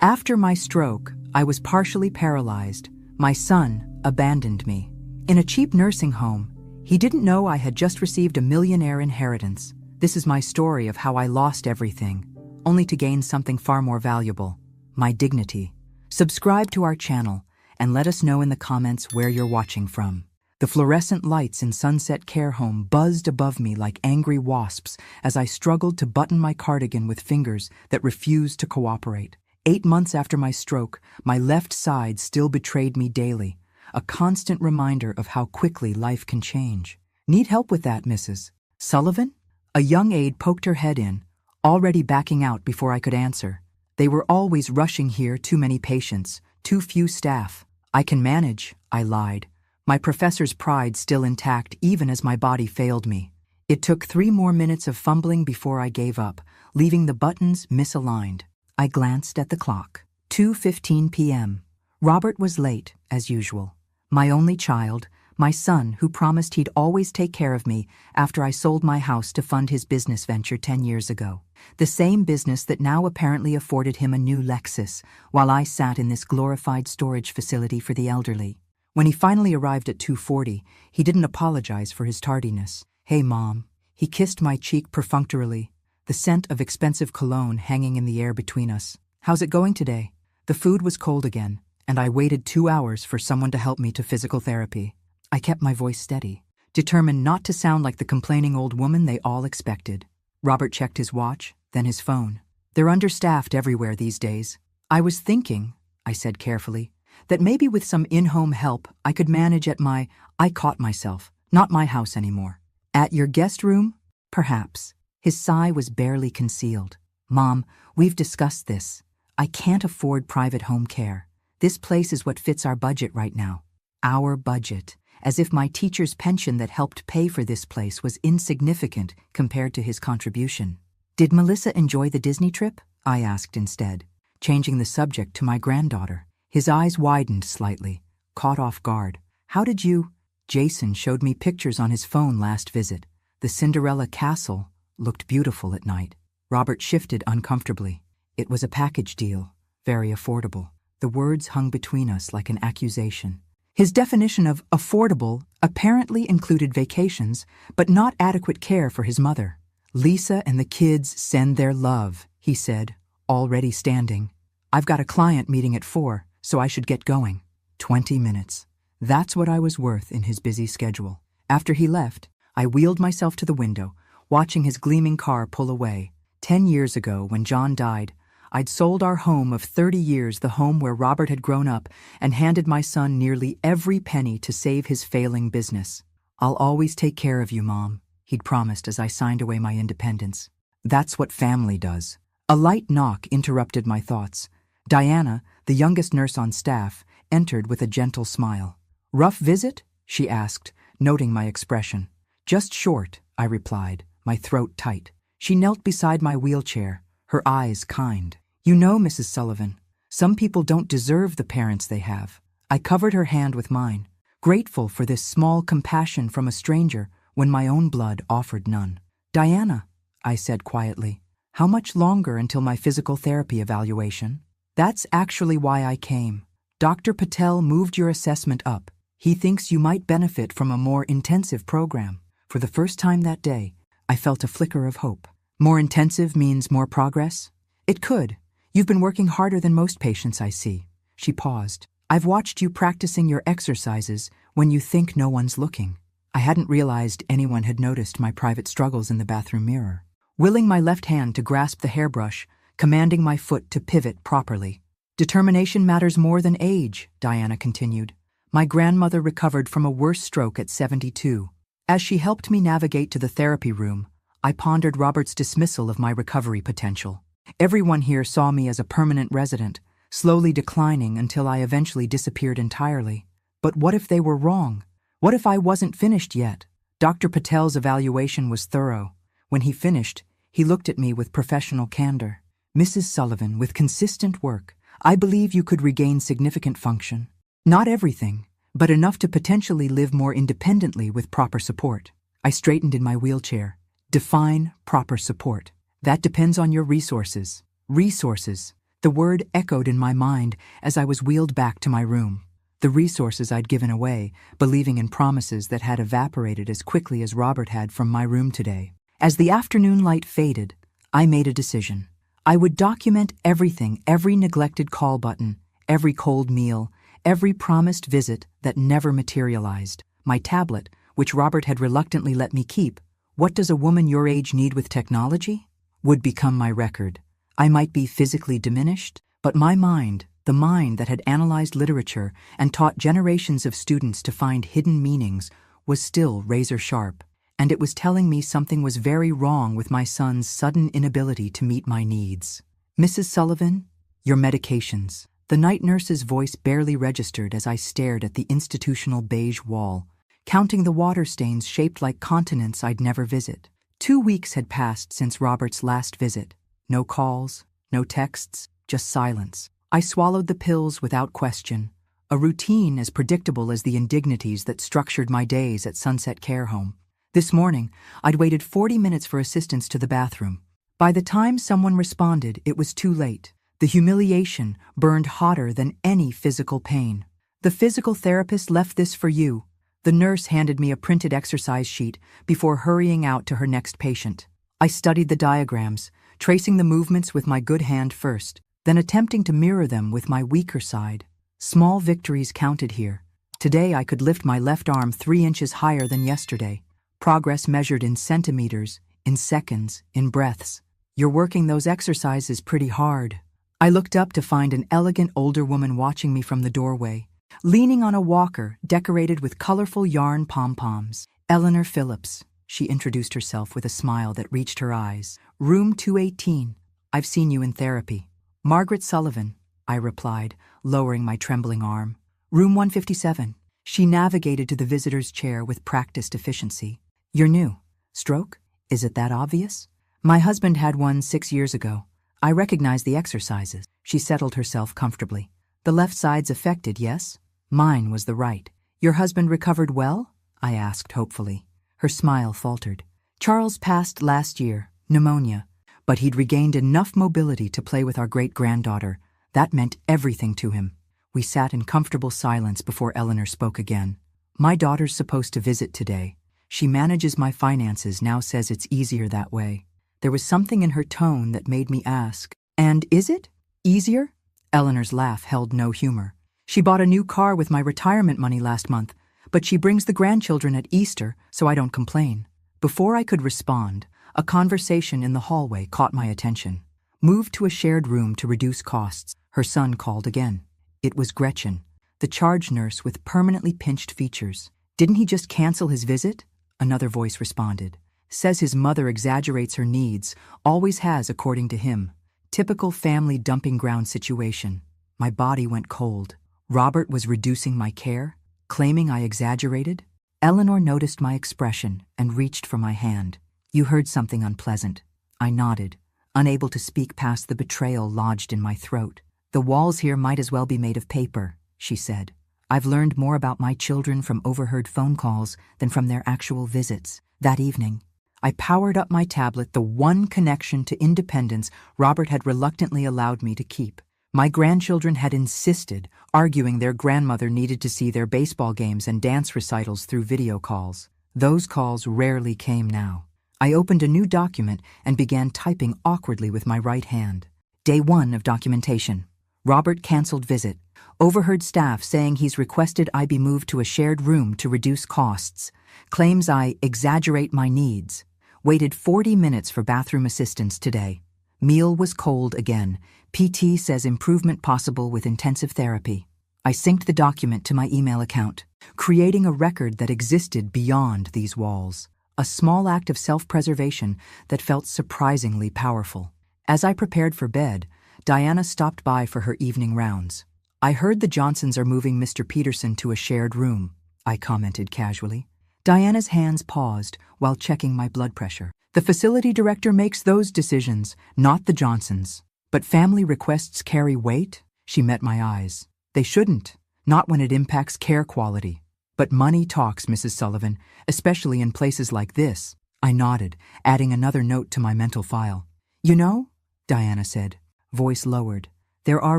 After my stroke, I was partially paralyzed. My son abandoned me. In a cheap nursing home, he didn't know I had just received a millionaire inheritance. This is my story of how I lost everything, only to gain something far more valuable, my dignity. Subscribe to our channel and let us know in the comments where you're watching from. The fluorescent lights in Sunset Care Home buzzed above me like angry wasps as I struggled to button my cardigan with fingers that refused to cooperate. 8 months after my stroke, my left side still betrayed me daily, a constant reminder of how quickly life can change. Need help with that, Mrs. Sullivan? A young aide poked her head in, already backing out before I could answer. They were always rushing here, too many patients, too few staff. I can manage, I lied, my professor's pride still intact even as my body failed me. It took 3 more minutes of fumbling before I gave up, leaving the buttons misaligned. I glanced at the clock. 2:15 p.m. Robert was late, as usual. My only child, my son who promised he'd always take care of me after I sold my house to fund his business venture 10 years ago. The same business that now apparently afforded him a new Lexus, while I sat in this glorified storage facility for the elderly. When he finally arrived at 2:40, he didn't apologize for his tardiness. "Hey, Mom." He kissed my cheek perfunctorily, the scent of expensive cologne hanging in the air between us. "How's it going today?" The food was cold again, and I waited 2 hours for someone to help me to physical therapy. I kept my voice steady, determined not to sound like the complaining old woman they all expected. Robert checked his watch, then his phone. "They're understaffed everywhere these days." "I was thinking," I said carefully, "that maybe with some in-home help I could manage at my—" I caught myself. "Not my house anymore." "At your guest room? Perhaps." His sigh was barely concealed. "Mom, we've discussed this. I can't afford private home care. This place is what fits our budget right now." Our budget. As if my teacher's pension that helped pay for this place was insignificant compared to his contribution. "Did Melissa enjoy the Disney trip?" I asked instead, changing the subject to my granddaughter. His eyes widened slightly, caught off guard. "How did you—" "Jason showed me pictures on his phone last visit. The Cinderella castle looked beautiful at night." Robert shifted uncomfortably. "It was a package deal, very affordable." The words hung between us like an accusation. His definition of affordable apparently included vacations, but not adequate care for his mother. "Lisa and the kids send their love," he said, already standing. "I've got a client meeting at 4, so I should get going." 20 minutes. That's what I was worth in his busy schedule. After he left, I wheeled myself to the window, watching his gleaming car pull away. 10 years ago, when John died, I'd sold our home of 30 years, the home where Robert had grown up, and handed my son nearly every penny to save his failing business. "I'll always take care of you, Mom," he'd promised as I signed away my independence. That's what family does. A light knock interrupted my thoughts. Diana, the youngest nurse on staff, entered with a gentle smile. "Rough visit?" she asked, noting my expression. "Just short," I replied, my throat tight. She knelt beside my wheelchair, her eyes kind. "You know, Mrs. Sullivan, some people don't deserve the parents they have." I covered her hand with mine, grateful for this small compassion from a stranger when my own blood offered none. "Diana," I said quietly, "how much longer until my physical therapy evaluation?" "That's actually why I came. Dr. Patel moved your assessment up. He thinks you might benefit from a more intensive program." For the first time that day, I felt a flicker of hope. "More intensive means more progress?" "It could. You've been working harder than most patients I see." She paused. "I've watched you practicing your exercises when you think no one's looking." I hadn't realized anyone had noticed my private struggles in the bathroom mirror. Willing my left hand to grasp the hairbrush, commanding my foot to pivot properly. "Determination matters more than age," Diana continued. "My grandmother recovered from a worse stroke at 72. As she helped me navigate to the therapy room, I pondered Robert's dismissal of my recovery potential. Everyone here saw me as a permanent resident, slowly declining until I eventually disappeared entirely. But what if they were wrong? What if I wasn't finished yet? Dr. Patel's evaluation was thorough. When he finished, he looked at me with professional candor. "Mrs. Sullivan, with consistent work, I believe you could regain significant function. Not everything, but enough to potentially live more independently with proper support." I straightened in my wheelchair. "Define proper support." "That depends on your resources." "Resources? The word echoed in my mind as I was wheeled back to my room. The resources I'd given away, believing in promises that had evaporated as quickly as Robert had from my room today. As the afternoon light faded, I made a decision. I would document everything, every neglected call button, every cold meal, every promised visit that never materialized. My tablet, which Robert had reluctantly let me keep, "What does a woman your age need with technology?" would become my record. I might be physically diminished, but my mind, the mind that had analyzed literature and taught generations of students to find hidden meanings, was still razor sharp, and it was telling me something was very wrong with my son's sudden inability to meet my needs. "Mrs. Sullivan, your medications." The night nurse's voice barely registered as I stared at the institutional beige wall, counting the water stains shaped like continents I'd never visit. 2 weeks had passed since Robert's last visit. No calls, no texts, just silence. I swallowed the pills without question, a routine as predictable as the indignities that structured my days at Sunset Care Home. This morning, I'd waited 40 minutes for assistance to the bathroom. By the time someone responded, it was too late. The humiliation burned hotter than any physical pain. "The physical therapist left this for you." The nurse handed me a printed exercise sheet before hurrying out to her next patient. I studied the diagrams, tracing the movements with my good hand first, then attempting to mirror them with my weaker side. Small victories counted here. Today I could lift my left arm 3 inches higher than yesterday. Progress measured in centimeters, in seconds, in breaths. "You're working those exercises pretty hard." I looked up to find an elegant older woman watching me from the doorway, leaning on a walker decorated with colorful yarn pom-poms. "Eleanor Phillips," she introduced herself with a smile that reached her eyes. "Room 218. I've seen you in therapy." "Margaret Sullivan," I replied, lowering my trembling arm. "Room 157. She navigated to the visitor's chair with practiced efficiency. "You're new. Stroke? Is it that obvious?" "My husband had one 6 years ago. I recognize the exercises." She settled herself comfortably. "The left side's affected, yes?" Mine was the right. "Your husband recovered well?" I asked hopefully. Her smile faltered. "Charles passed last year, pneumonia, but he'd regained enough mobility to play with our great-granddaughter. That meant everything to him." We sat in comfortable silence before Eleanor spoke again. "My daughter's supposed to visit today. She manages my finances, now says it's easier that way." There was something in her tone that made me ask, "And is it? Easier?" Eleanor's laugh held no humor. "She bought a new car with my retirement money last month, but she brings the grandchildren at Easter, so I don't complain." Before I could respond, a conversation in the hallway caught my attention. "Moved to a shared room to reduce costs," her son called again. It was Gretchen, the charge nurse with permanently pinched features. "Didn't he just cancel his visit?" Another voice responded. "Says his mother exaggerates her needs, always has according to him. Typical family dumping ground situation." My body went cold. Robert was reducing my care, claiming I exaggerated? Eleanor noticed my expression and reached for my hand. "You heard something unpleasant." I nodded, unable to speak past the betrayal lodged in my throat. "The walls here might as well be made of paper," she said. "I've learned more about my children from overheard phone calls than from their actual visits." That evening, I powered up my tablet, the one connection to independence Robert had reluctantly allowed me to keep. My grandchildren had insisted, arguing their grandmother needed to see their baseball games and dance recitals through video calls. Those calls rarely came now. I opened a new document and began typing awkwardly with my right hand. Day 1 of documentation. Robert canceled visit. Overheard staff saying he's requested I be moved to a shared room to reduce costs. Claims I exaggerate my needs. Waited 40 minutes for bathroom assistance today. Meal was cold again. PT says improvement possible with intensive therapy. I synced the document to my email account, creating a record that existed beyond these walls. A small act of self-preservation that felt surprisingly powerful. As I prepared for bed, Diana stopped by for her evening rounds. "I heard the Johnsons are moving Mr. Peterson to a shared room," I commented casually. Diana's hands paused while checking my blood pressure. "The facility director makes those decisions, not the Johnsons. But family requests carry weight?" She met my eyes. "They shouldn't, not when it impacts care quality. But money talks, Mrs. Sullivan, especially in places like this." I nodded, adding another note to my mental file. "You know," Diana said, voice lowered, There are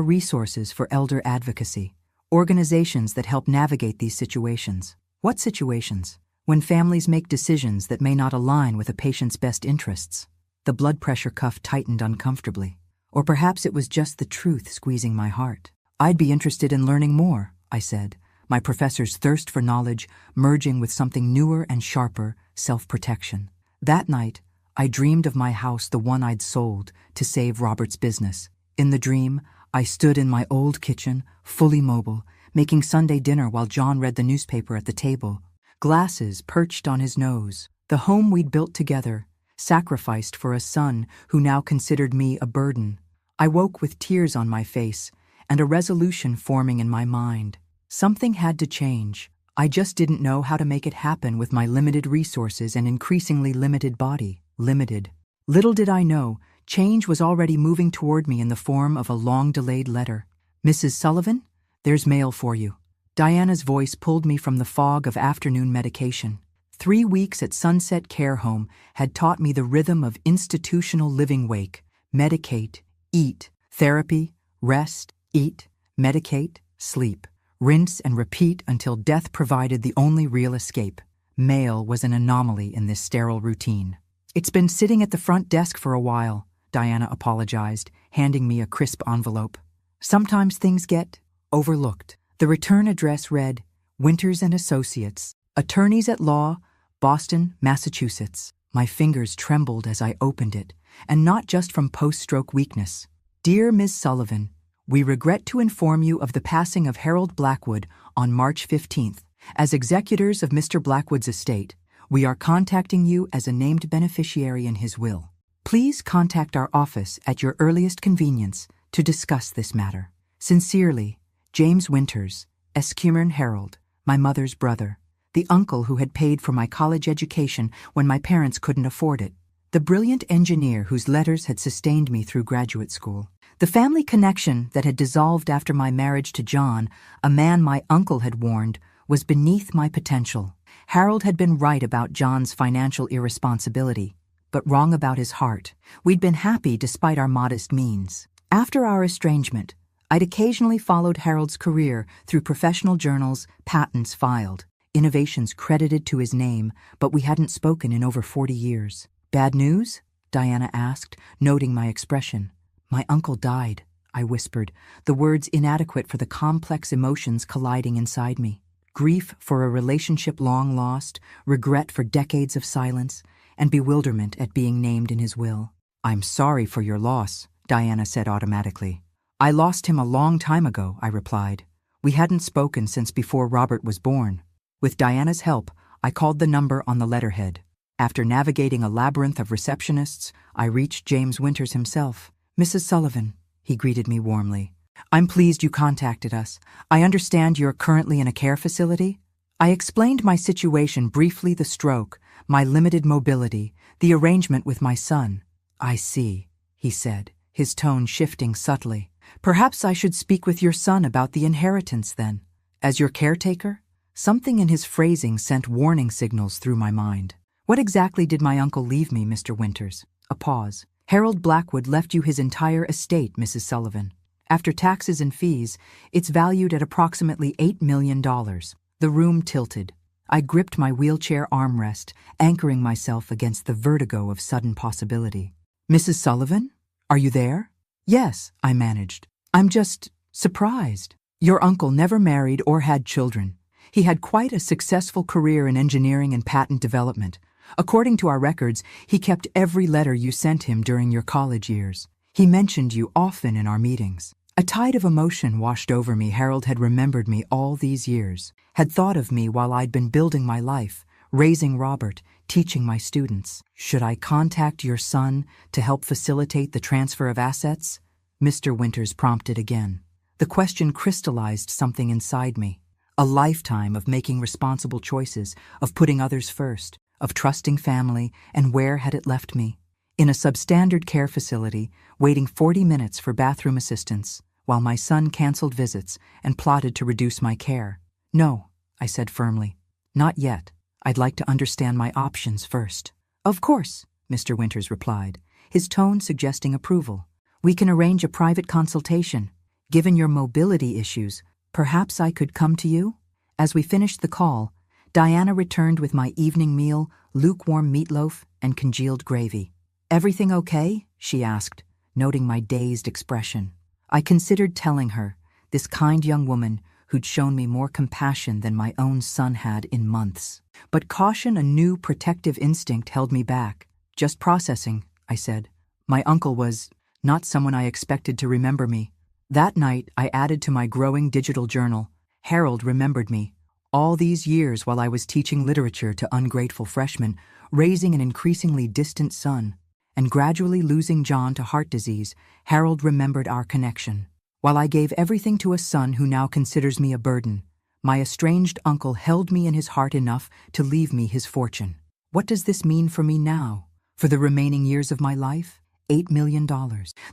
resources for elder advocacy, organizations that help navigate these situations. What situations? When families make decisions that may not align with a patient's best interests. The blood pressure cuff tightened uncomfortably. Or perhaps it was just the truth squeezing my heart. I'd be interested in learning more, I said, my professor's thirst for knowledge merging with something newer and sharper, self-protection. That night, I dreamed of my house, the one I'd sold, to save Robert's business. In the dream, I stood in my old kitchen, fully mobile, making Sunday dinner while John read the newspaper at the table. Glasses perched on his nose. The home we'd built together, sacrificed for a son who now considered me a burden. I woke with tears on my face and a resolution forming in my mind. Something had to change. I just didn't know how to make it happen with my limited resources and increasingly limited body. Limited. Little did I know, change was already moving toward me in the form of a long-delayed letter. Mrs. Sullivan, there's mail for you. Diana's voice pulled me from the fog of afternoon medication. 3 weeks at Sunset Care Home had taught me the rhythm of institutional living. Wake, medicate, eat, therapy, rest, eat, medicate, sleep, rinse and repeat until death provided the only real escape. Mail was an anomaly in this sterile routine. It's been sitting at the front desk for a while, Diana apologized, handing me a crisp envelope. Sometimes things get overlooked. The return address read, Winters and Associates, Attorneys at Law, Boston, Massachusetts. My fingers trembled as I opened it, and not just from post-stroke weakness. Dear Ms. Sullivan, we regret to inform you of the passing of Harold Blackwood on March 15th. As executors of Mr. Blackwood's estate, we are contacting you as a named beneficiary in his will. Please contact our office at your earliest convenience to discuss this matter. Sincerely, James Winters, Escumern Harold, my mother's brother, the uncle who had paid for my college education when my parents couldn't afford it, the brilliant engineer whose letters had sustained me through graduate school, the family connection that had dissolved after my marriage to John, a man my uncle had warned, was beneath my potential. Harold had been right about John's financial irresponsibility, but wrong about his heart. We'd been happy despite our modest means. After our estrangement, I'd occasionally followed Harold's career through professional journals, patents filed, innovations credited to his name, but we hadn't spoken in over 40 years. Bad news? Diana asked, noting my expression. My uncle died, I whispered, the words inadequate for the complex emotions colliding inside me. Grief for a relationship long lost, regret for decades of silence, and bewilderment at being named in his will. I'm sorry for your loss, Diana said automatically. I lost him a long time ago, I replied. We hadn't spoken since before Robert was born. With Diana's help, I called the number on the letterhead. After navigating a labyrinth of receptionists, I reached James Winters himself. Mrs. Sullivan, he greeted me warmly. I'm pleased you contacted us. I understand you're currently in a care facility. I explained my situation briefly, the stroke, my limited mobility, the arrangement with my son. I see, he said, his tone shifting subtly. Perhaps I should speak with your son about the inheritance then. As your caretaker? Something in his phrasing sent warning signals through my mind. What exactly did my uncle leave me, Mr. Winters? A pause. Harold Blackwood left you his entire estate, Mrs. Sullivan. After taxes and fees, it's valued at approximately $8 million. The room tilted. I gripped my wheelchair armrest, anchoring myself against the vertigo of sudden possibility. Mrs. Sullivan? Are you there? Yes, I managed. I'm just surprised. Your uncle never married or had children. He had quite a successful career in engineering and patent development. According to our records, he kept every letter you sent him during your college years. He mentioned you often in our meetings. A tide of emotion washed over me. Harold had remembered me all these years, had thought of me while I'd been building my life, raising Robert, teaching my students. Should I contact your son to help facilitate the transfer of assets? Mr. Winters prompted again. The question crystallized something inside me. A lifetime of making responsible choices, of putting others first, of trusting family, and where had it left me? In a substandard care facility, waiting 40 minutes for bathroom assistance, while my son canceled visits and plotted to reduce my care. No, I said firmly. Not yet. I'd like to understand my options first. Of course, Mr. Winters replied, his tone suggesting approval. We can arrange a private consultation. Given your mobility issues, perhaps I could come to you? As we finished the call, Diana returned with my evening meal, lukewarm meatloaf and congealed gravy. "Everything okay?" she asked, noting my dazed expression. I considered telling her, this kind young woman who'd shown me more compassion than my own son had in months. But caution, a new protective instinct, held me back. "Just processing," I said. "My uncle was not someone I expected to remember me." That night, I added to my growing digital journal, "Harold remembered me. All these years while I was teaching literature to ungrateful freshmen, raising an increasingly distant son, and gradually losing John to heart disease, Harold remembered our connection. While I gave everything to a son who now considers me a burden, my estranged uncle held me in his heart enough to leave me his fortune. What does this mean for me now? For the remaining years of my life? $8 million.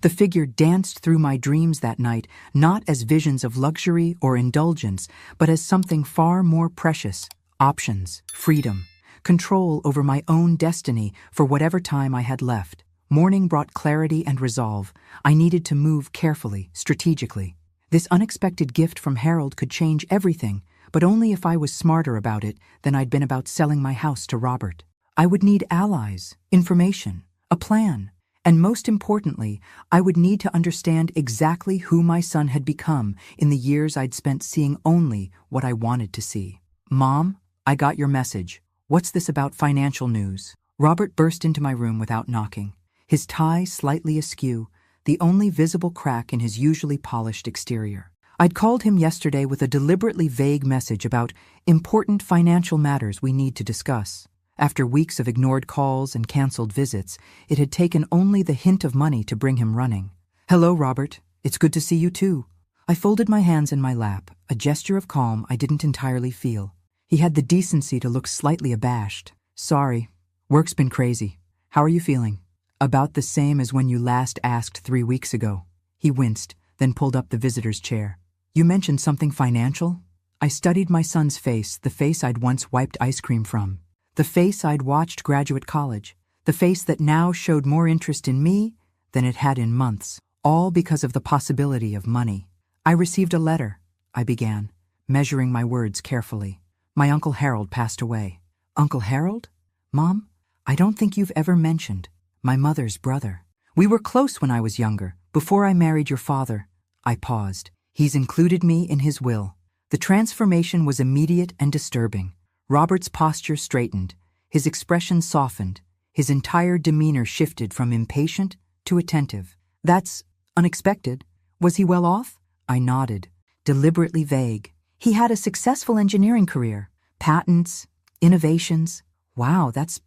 The figure danced through my dreams that night, not as visions of luxury or indulgence, but as something far more precious: options, freedom, control over my own destiny for whatever time I had left. Morning brought clarity and resolve. I needed to move carefully, strategically. This unexpected gift from Harold could change everything, but only if I was smarter about it than I'd been about selling my house to Robert. I would need allies, information, a plan. And most importantly, I would need to understand exactly who my son had become in the years I'd spent seeing only what I wanted to see. "Mom, I got your message. What's this about financial news?" Robert burst into my room without knocking, his tie slightly askew, the only visible crack in his usually polished exterior. I'd called him yesterday with a deliberately vague message about important financial matters we need to discuss. After weeks of ignored calls and canceled visits, it had taken only the hint of money to bring him running. "Hello, Robert. It's good to see you too." I folded my hands in my lap, a gesture of calm I didn't entirely feel. He had the decency to look slightly abashed. "Sorry. Work's been crazy. How are you feeling?" "About the same as when you last asked 3 weeks ago." He winced, then pulled up the visitor's chair. "You mentioned something financial?" I studied my son's face, the face I'd once wiped ice cream from. The face I'd watched graduate college, the face that now showed more interest in me than it had in months, all because of the possibility of money. "I received a letter," I began, measuring my words carefully. "My Uncle Harold passed away." "Uncle Harold? Mom, I don't think you've ever mentioned my mother's brother. We were close when I was younger, before I married your father." I paused. "He's included me in his will." The transformation was immediate and disturbing. Robert's posture straightened, his expression softened, his entire demeanor shifted from impatient to attentive. "That's unexpected. Was he well off?" I nodded, deliberately vague. "He had a successful engineering career. Patents, innovations. Wow, that's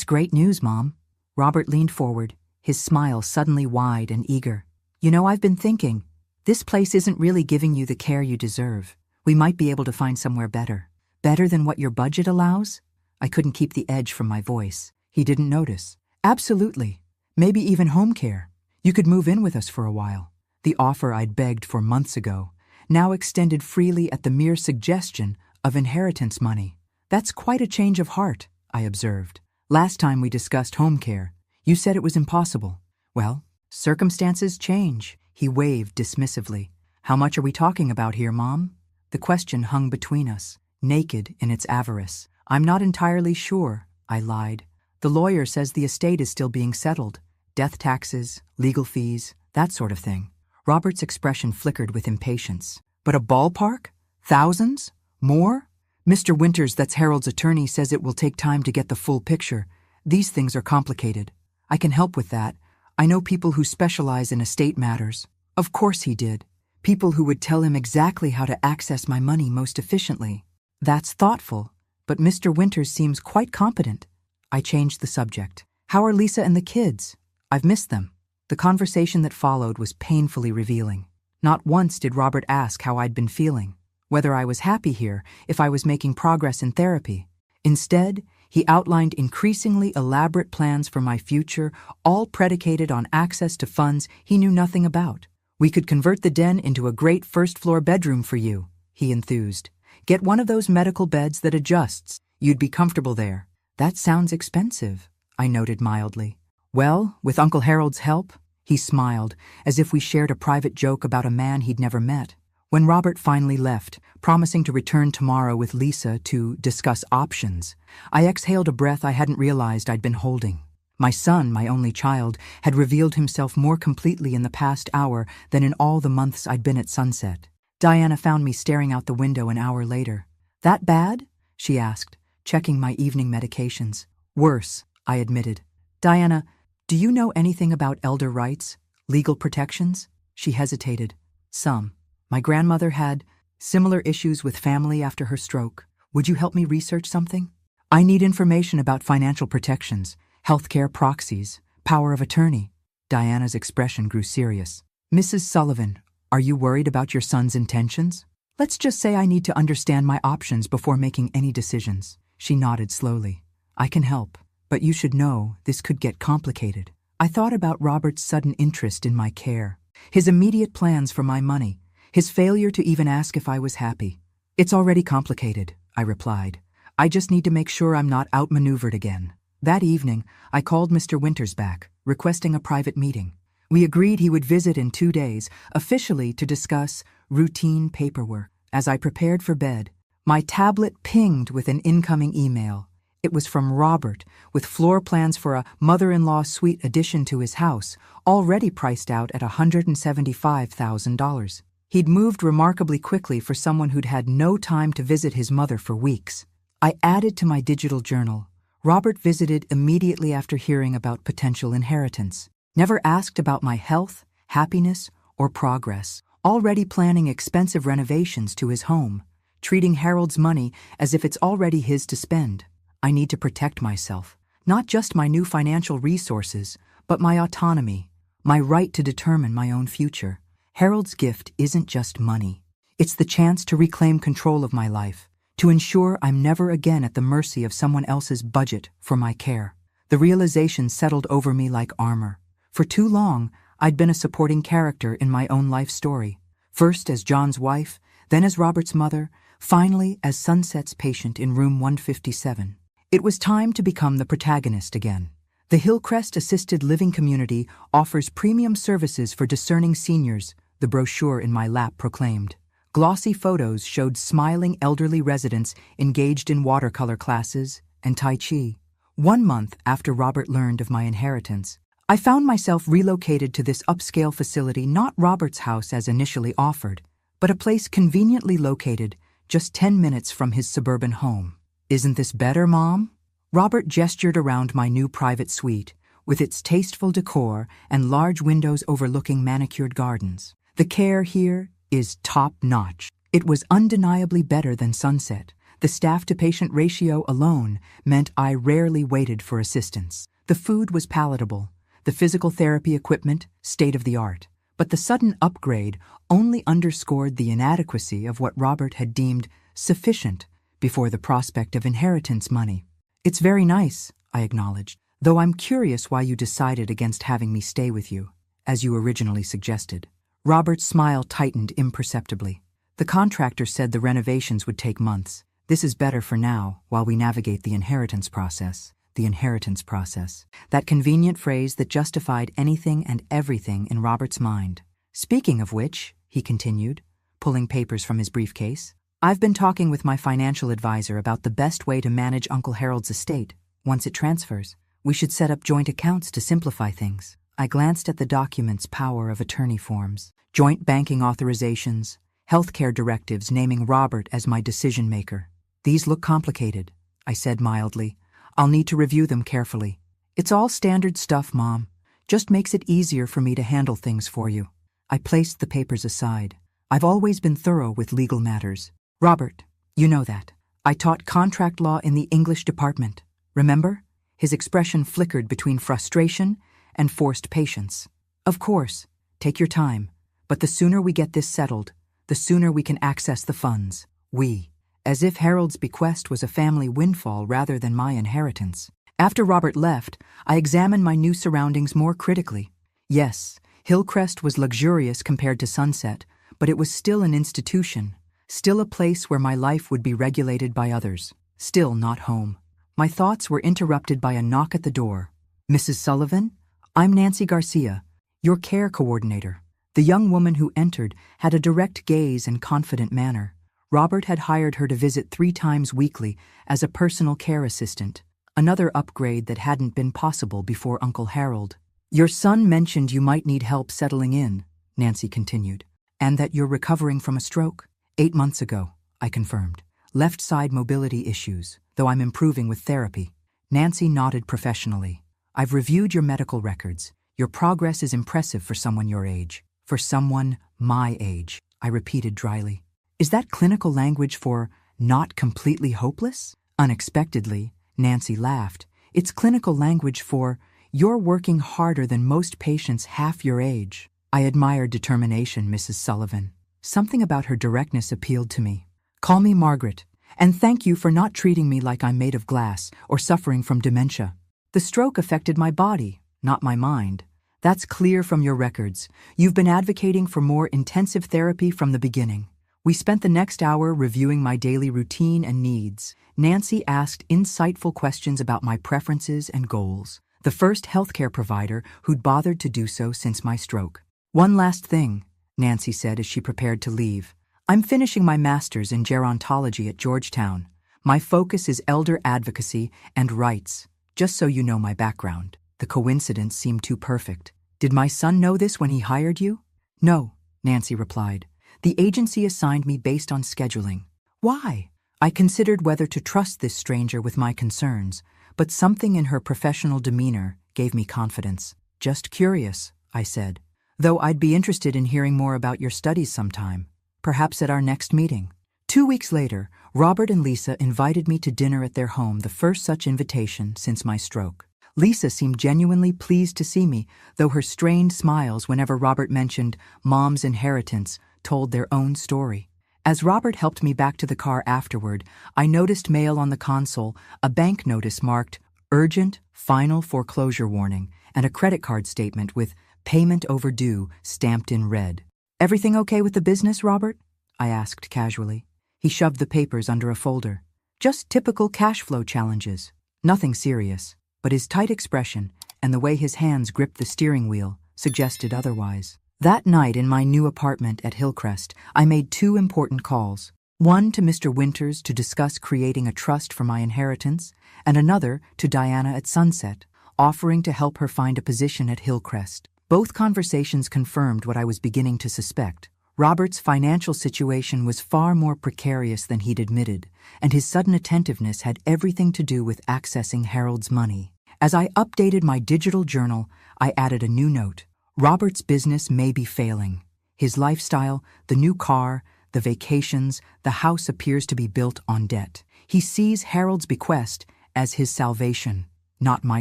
great news, Mom." Robert leaned forward, his smile suddenly wide and eager. "You know, I've been thinking, this place isn't really giving you the care you deserve. We might be able to find somewhere better." "Better than what your budget allows?" I couldn't keep the edge from my voice. He didn't notice. "Absolutely. Maybe even home care. You could move in with us for a while." The offer I'd begged for months ago, now extended freely at the mere suggestion of inheritance money. "That's quite a change of heart," I observed. "Last time we discussed home care, you said it was impossible." "Well, circumstances change," he waved dismissively. "How much are we talking about here, Mom?" The question hung between us, naked in its avarice. "I'm not entirely sure," I lied. "The lawyer says the estate is still being settled. Death taxes, legal fees, that sort of thing." Robert's expression flickered with impatience. "But a ballpark? Thousands? More?" "Mr. Winters, that's Harold's attorney, says it will take time to get the full picture. These things are complicated. I can help with that. I know people who specialize in estate matters." Of course he did. People who would tell him exactly how to access my money most efficiently. "That's thoughtful, but Mr. Winters seems quite competent." I changed the subject. "How are Lisa and the kids? I've missed them." The conversation that followed was painfully revealing. Not once did Robert ask how I'd been feeling, whether I was happy here, if I was making progress in therapy. Instead, he outlined increasingly elaborate plans for my future, all predicated on access to funds he knew nothing about. "We could convert the den into a great first-floor bedroom for you," he enthused. "Get one of those medical beds that adjusts. You'd be comfortable there." "That sounds expensive," I noted mildly. "Well, with Uncle Harold's help, He smiled, as if we shared a private joke about a man he'd never met. When Robert finally left, promising to return tomorrow with Lisa to discuss options, I exhaled a breath I hadn't realized I'd been holding. My son, my only child, had revealed himself more completely in the past hour than in all the months I'd been at Sunset. Diana found me staring out the window an hour later. "That bad?" she asked, checking my evening medications. "Worse," I admitted. "Diana, do you know anything about elder rights, legal protections?" She hesitated. "Some. My grandmother had similar issues with family after her stroke. Would you help me research something? I need information about financial protections, healthcare proxies, power of attorney." Diana's expression grew serious. "Mrs. Sullivan, are you worried about your son's intentions? Let's just say I need to understand my options before making any decisions." She nodded slowly. "I can help, but you should know this could get complicated." I thought about Robert's sudden interest in my care, his immediate plans for my money, his failure to even ask if I was happy. "It's already complicated," I replied. "I just need to make sure I'm not outmaneuvered again." That evening, I called Mr. Winters back, requesting a private meeting. We agreed he would visit in 2 days, officially to discuss routine paperwork. As I prepared for bed, my tablet pinged with an incoming email. It was from Robert, with floor plans for a mother-in-law suite addition to his house, already priced out at $175,000. He'd moved remarkably quickly for someone who'd had no time to visit his mother for weeks. I added to my digital journal. Robert visited immediately after hearing about potential inheritance. Never asked about my health, happiness, or progress. Already planning expensive renovations to his home. Treating Harold's money as if it's already his to spend. I need to protect myself. Not just my new financial resources, but my autonomy. My right to determine my own future. Harold's gift isn't just money. It's the chance to reclaim control of my life. To ensure I'm never again at the mercy of someone else's budget for my care. The realization settled over me like armor. For too long, I'd been a supporting character in my own life story. First as John's wife, then as Robert's mother, finally as Sunset's patient in room 157. It was time to become the protagonist again. The Hillcrest Assisted Living Community offers premium services for discerning seniors, the brochure in my lap proclaimed. Glossy photos showed smiling elderly residents engaged in watercolor classes and Tai Chi. 1 month after Robert learned of my inheritance, I found myself relocated to this upscale facility, not Robert's house as initially offered, but a place conveniently located just 10 minutes from his suburban home. "Isn't this better, Mom?" Robert gestured around my new private suite, with its tasteful decor and large windows overlooking manicured gardens. "The care here is top-notch." It was undeniably better than Sunset. The staff-to-patient ratio alone meant I rarely waited for assistance. The food was palatable, the physical therapy equipment state-of-the-art, but the sudden upgrade only underscored the inadequacy of what Robert had deemed sufficient before the prospect of inheritance money. "It's very nice," I acknowledged, "though I'm curious why you decided against having me stay with you, as you originally suggested." Robert's smile tightened imperceptibly. "The contractor said the renovations would take months. This is better for now, while we navigate the inheritance process." The inheritance process. That convenient phrase that justified anything and everything in Robert's mind. "Speaking of which," he continued, pulling papers from his briefcase, "I've been talking with my financial advisor about the best way to manage Uncle Harold's estate once it transfers. We should set up joint accounts to simplify things." I glanced at the document's power of attorney forms, joint banking authorizations, healthcare directives naming Robert as my decision-maker. "These look complicated," I said mildly. "I'll need to review them carefully." "It's all standard stuff, Mom. Just makes it easier for me to handle things for you." I placed the papers aside. I've always been thorough with legal matters. "Robert, you know that. I taught contract law in the English department. Remember?" His expression flickered between frustration and forced patience. "Of course. Take your time. But the sooner we get this settled, the sooner we can access the funds. We. As if Harold's bequest was a family windfall rather than my inheritance. After Robert left, I examined my new surroundings more critically. Yes, Hillcrest was luxurious compared to Sunset, but it was still an institution, still a place where my life would be regulated by others, still not home. My thoughts were interrupted by a knock at the door. "Mrs. Sullivan? I'm Nancy Garcia. Your care coordinator. The young woman who entered had a direct gaze and confident manner. Robert had hired her to visit 3 times weekly as a personal care assistant, another upgrade that hadn't been possible before Uncle Harold. Your son mentioned you might need help settling in, Nancy continued, and that you're recovering from a stroke. 8 months ago, I confirmed. Left side mobility issues, though I'm improving with therapy. Nancy nodded professionally. I've reviewed your medical records. Your progress is impressive for someone your age. For someone my age, I repeated dryly. Is that clinical language for not completely hopeless? Unexpectedly, Nancy laughed. It's clinical language for you're working harder than most patients half your age. I admired determination, Mrs. Sullivan. Something about her directness appealed to me. Call me Margaret, and thank you for not treating me like I'm made of glass or suffering from dementia. The stroke affected my body, not my mind. That's clear from your records. You've been advocating for more intensive therapy from the beginning. We spent the next hour reviewing my daily routine and needs. Nancy asked insightful questions about my preferences and goals. The first healthcare provider who'd bothered to do so since my stroke. One last thing, Nancy said as she prepared to leave. I'm finishing my master's in gerontology at Georgetown. My focus is elder advocacy and rights, just so you know my background. The coincidence seemed too perfect. Did my son know this when he hired you? No, Nancy replied. The agency assigned me based on scheduling. Why? I considered whether to trust this stranger with my concerns, but something in her professional demeanor gave me confidence. Just curious, I said. Though I'd be interested in hearing more about your studies sometime, perhaps at our next meeting. 2 weeks later, Robert and Lisa invited me to dinner at their home, the first such invitation since my stroke. Lisa seemed genuinely pleased to see me, though her strained smiles whenever Robert mentioned Mom's inheritance told their own story. As Robert helped me back to the car afterward, I noticed mail on the console, a bank notice marked Urgent Final Foreclosure Warning, and a credit card statement with Payment Overdue stamped in red. Everything okay with the business, Robert? I asked casually. He shoved the papers under a folder. Just typical cash flow challenges. Nothing serious, but his tight expression and the way his hands gripped the steering wheel suggested otherwise. That night in my new apartment at Hillcrest, I made 2 important calls. One to Mr. Winters to discuss creating a trust for my inheritance, and another to Diana at Sunset, offering to help her find a position at Hillcrest. Both conversations confirmed what I was beginning to suspect. Robert's financial situation was far more precarious than he'd admitted, and his sudden attentiveness had everything to do with accessing Harold's money. As I updated my digital journal, I added a new note. Robert's business may be failing. His lifestyle, the new car, the vacations, the house appears to be built on debt. He sees Harold's bequest as his salvation, not my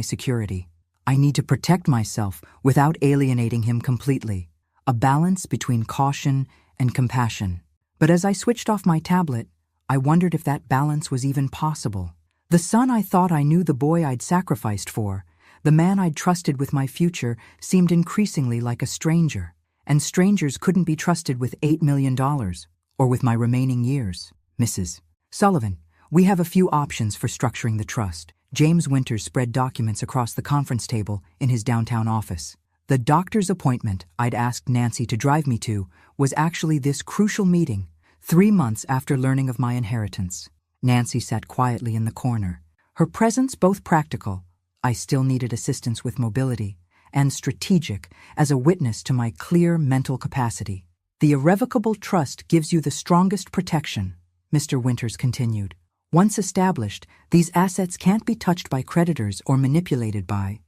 security. I need to protect myself without alienating him completely. A balance between caution and compassion. But as I switched off my tablet, I wondered if that balance was even possible. The son I thought I knew, the boy I'd sacrificed for, the man I'd trusted with my future, seemed increasingly like a stranger. And strangers couldn't be trusted with $8 million, or with my remaining years. Mrs. Sullivan, we have a few options for structuring the trust. James Winters spread documents across the conference table in his downtown office. The doctor's appointment I'd asked Nancy to drive me to was actually this crucial meeting, 3 months after learning of my inheritance. Nancy sat quietly in the corner, her presence both practical, I still needed assistance with mobility, and strategic as a witness to my clear mental capacity. The irrevocable trust gives you the strongest protection, Mr. Winters continued. Once established, these assets can't be touched by creditors or manipulated by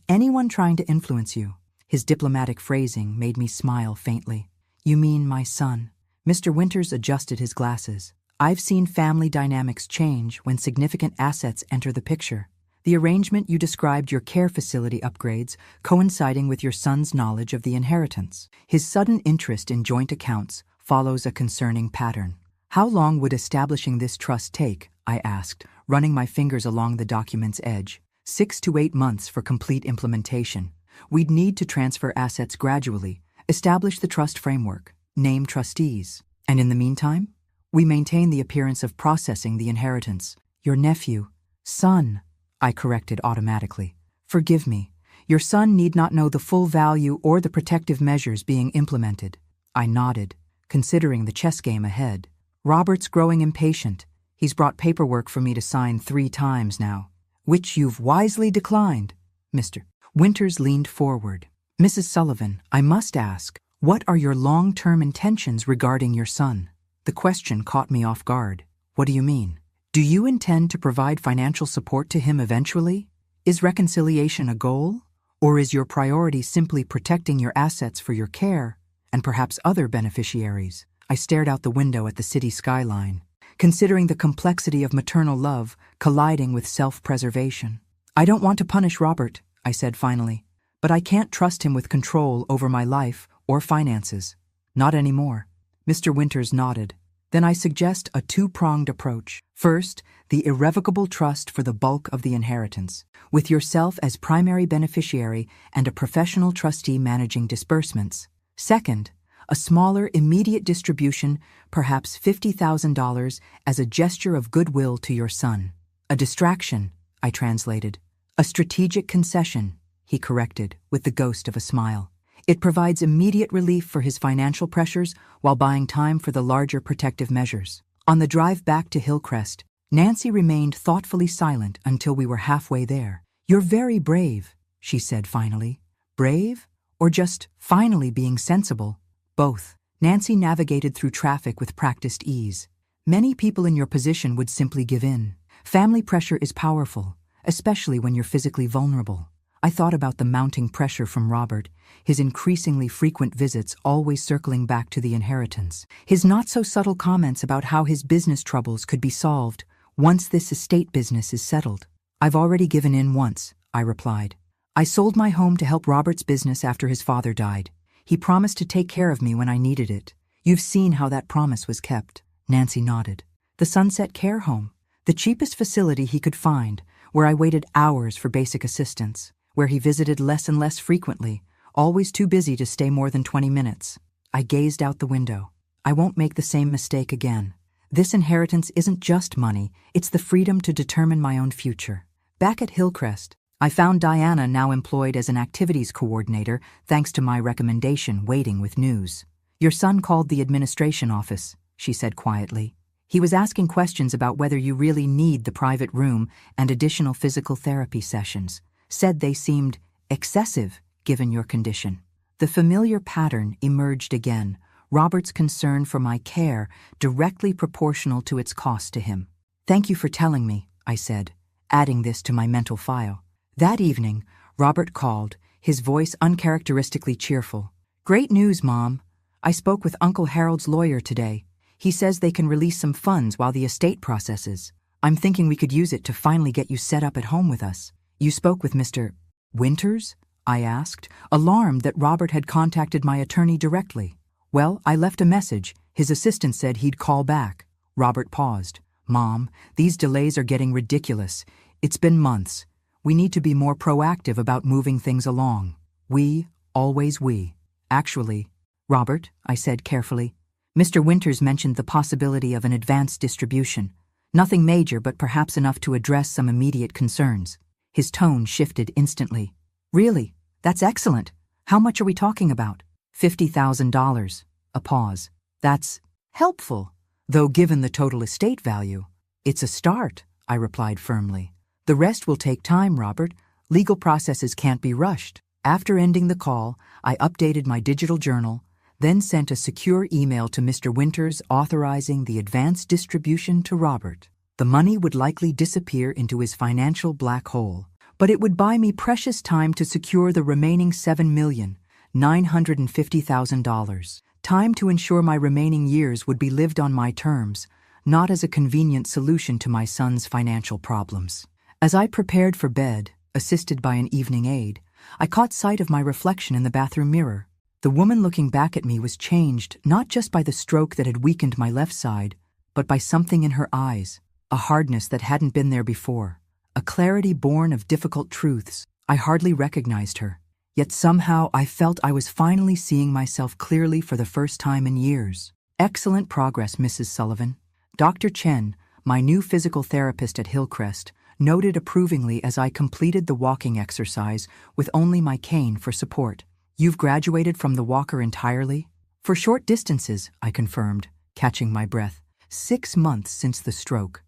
anyone trying to influence you. His diplomatic phrasing made me smile faintly. You mean my son? Mr. Winters adjusted his glasses. I've seen family dynamics change when significant assets enter the picture. The arrangement you described, your care facility upgrades, coinciding with your son's knowledge of the inheritance. His sudden interest in joint accounts follows a concerning pattern. How long would establishing this trust take? I asked, running my fingers along the document's edge. 6 to 8 months for complete implementation. We'd need to transfer assets gradually, establish the trust framework, name trustees. And in the meantime, we maintain the appearance of processing the inheritance. Your nephew, son, I corrected automatically. Forgive me. Your son need not know the full value or the protective measures being implemented. I nodded, considering the chess game ahead. Robert's growing impatient. He's brought paperwork for me to sign 3 times now, which you've wisely declined. Mr. Winters leaned forward. Mrs. Sullivan, I must ask, what are your long-term intentions regarding your son? The question caught me off guard. What do you mean? Do you intend to provide financial support to him eventually? Is reconciliation a goal? Or is your priority simply protecting your assets for your care and perhaps other beneficiaries? I stared out the window at the city skyline, considering the complexity of maternal love colliding with self-preservation. I don't want to punish Robert, I said finally, but I can't trust him with control over my life or finances. Not anymore. Mr. Winters nodded. Then I suggest a 2-pronged approach. First, the irrevocable trust for the bulk of the inheritance, with yourself as primary beneficiary and a professional trustee managing disbursements. Second, a smaller immediate distribution, perhaps $50,000, as a gesture of goodwill to your son. A distraction, I translated. A strategic concession, he corrected, with the ghost of a smile. It provides immediate relief for his financial pressures while buying time for the larger protective measures. On the drive back to Hillcrest, Nancy remained thoughtfully silent until we were halfway there. You're very brave, she said finally. Brave? Or just finally being sensible? Both. Nancy navigated through traffic with practiced ease. Many people in your position would simply give in. Family pressure is powerful, especially when you're physically vulnerable. I thought about the mounting pressure from Robert, his increasingly frequent visits always circling back to the inheritance, his not-so-subtle comments about how his business troubles could be solved once this estate business is settled. I've already given in once, I replied. I sold my home to help Robert's business after his father died. He promised to take care of me when I needed it. You've seen how that promise was kept. Nancy nodded. The Sunset Care Home, the cheapest facility he could find, where I waited hours for basic assistance, where he visited less and less frequently, always too busy to stay more than 20 minutes. I gazed out the window. I won't make the same mistake again. This inheritance isn't just money, it's the freedom to determine my own future. Back at Hillcrest, I found Diana now employed as an activities coordinator thanks to my recommendation, waiting with news. Your son called the administration office, she said quietly. He was asking questions about whether you really need the private room and additional physical therapy sessions. Said they seemed excessive given your condition. The familiar pattern emerged again, Robert's concern for my care directly proportional to its cost to him. Thank you for telling me, I said, adding this to my mental file. That evening, Robert called, his voice uncharacteristically cheerful. Great news, Mom. I spoke with Uncle Harold's lawyer today. He says they can release some funds while the estate processes. I'm thinking we could use it to finally get you set up at home with us. You spoke with Mr. Winters? I asked, alarmed that Robert had contacted my attorney directly. Well, I left a message. His assistant said he'd call back. Robert paused. Mom, these delays are getting ridiculous. It's been months. We need to be more proactive about moving things along. We, always we. Actually, Robert, I said carefully, Mr. Winters mentioned the possibility of an advance distribution. Nothing major, but perhaps enough to address some immediate concerns. His tone shifted instantly. Really? That's excellent. How much are we talking about? $50,000. A pause. That's helpful, though given the total estate value. It's a start, I replied firmly. The rest will take time, Robert. Legal processes can't be rushed. After ending the call, I updated my digital journal, then sent a secure email to Mr. Winters authorizing the advance distribution to Robert. The money would likely disappear into his financial black hole, but it would buy me precious time to secure the remaining $7,950,000. Time to ensure my remaining years would be lived on my terms, not as a convenient solution to my son's financial problems. As I prepared for bed, assisted by an evening aide, I caught sight of my reflection in the bathroom mirror. The woman looking back at me was changed not just by the stroke that had weakened my left side, but by something in her eyes, a hardness that hadn't been there before, a clarity born of difficult truths. I hardly recognized her, yet somehow I felt I was finally seeing myself clearly for the first time in years. Excellent progress, Mrs. Sullivan. Dr. Chen, my new physical therapist at Hillcrest, noted approvingly as I completed the walking exercise with only my cane for support. "You've graduated from the walker entirely?" "For short distances," I confirmed, catching my breath. 6 months since the stroke,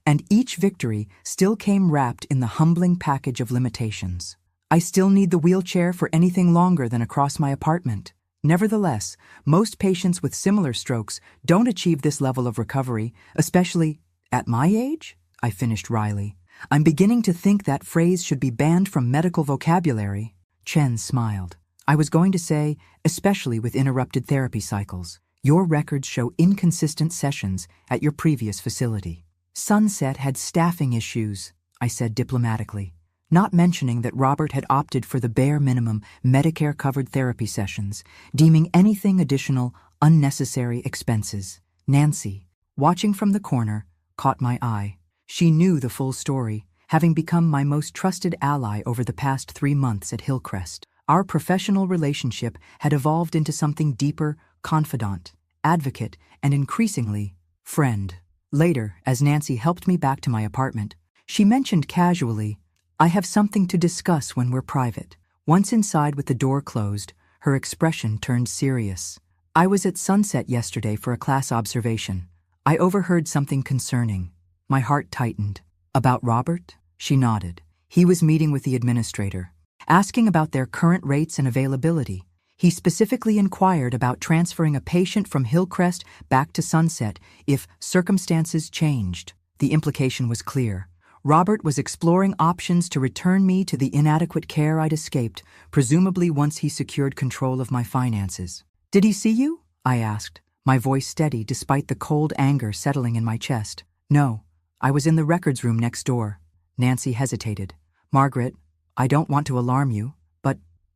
and each victory still came wrapped in the humbling package of limitations. I still need the wheelchair for anything longer than across my apartment. Nevertheless, most patients with similar strokes don't achieve this level of recovery, especially at my age, I finished wryly. I'm beginning to think that phrase should be banned from medical vocabulary. Chen smiled. I was going to say, especially with interrupted therapy cycles. Your records show inconsistent sessions at your previous facility. Sunset had staffing issues, I said diplomatically, not mentioning that Robert had opted for the bare minimum Medicare-covered therapy sessions, deeming anything additional unnecessary expenses. Nancy, watching from the corner, caught my eye. She knew the full story, having become my most trusted ally over the past 3 months at Hillcrest. Our professional relationship had evolved into something deeper, confidant, advocate, and increasingly, friend. Later, as Nancy helped me back to my apartment, she mentioned casually, "I have something to discuss when we're private." Once inside with the door closed, her expression turned serious. "I was at Sunset yesterday for a class observation. I overheard something concerning." My heart tightened. "About Robert?" She nodded. "He was meeting with the administrator, asking about their current rates and availability. He specifically inquired about transferring a patient from Hillcrest back to Sunset if circumstances changed." The implication was clear. Robert was exploring options to return me to the inadequate care I'd escaped, presumably once he secured control of my finances. "Did he see you?" I asked, my voice steady despite the cold anger settling in my chest. "No, I was in the records room next door." Nancy hesitated. "Margaret, I don't want to alarm you,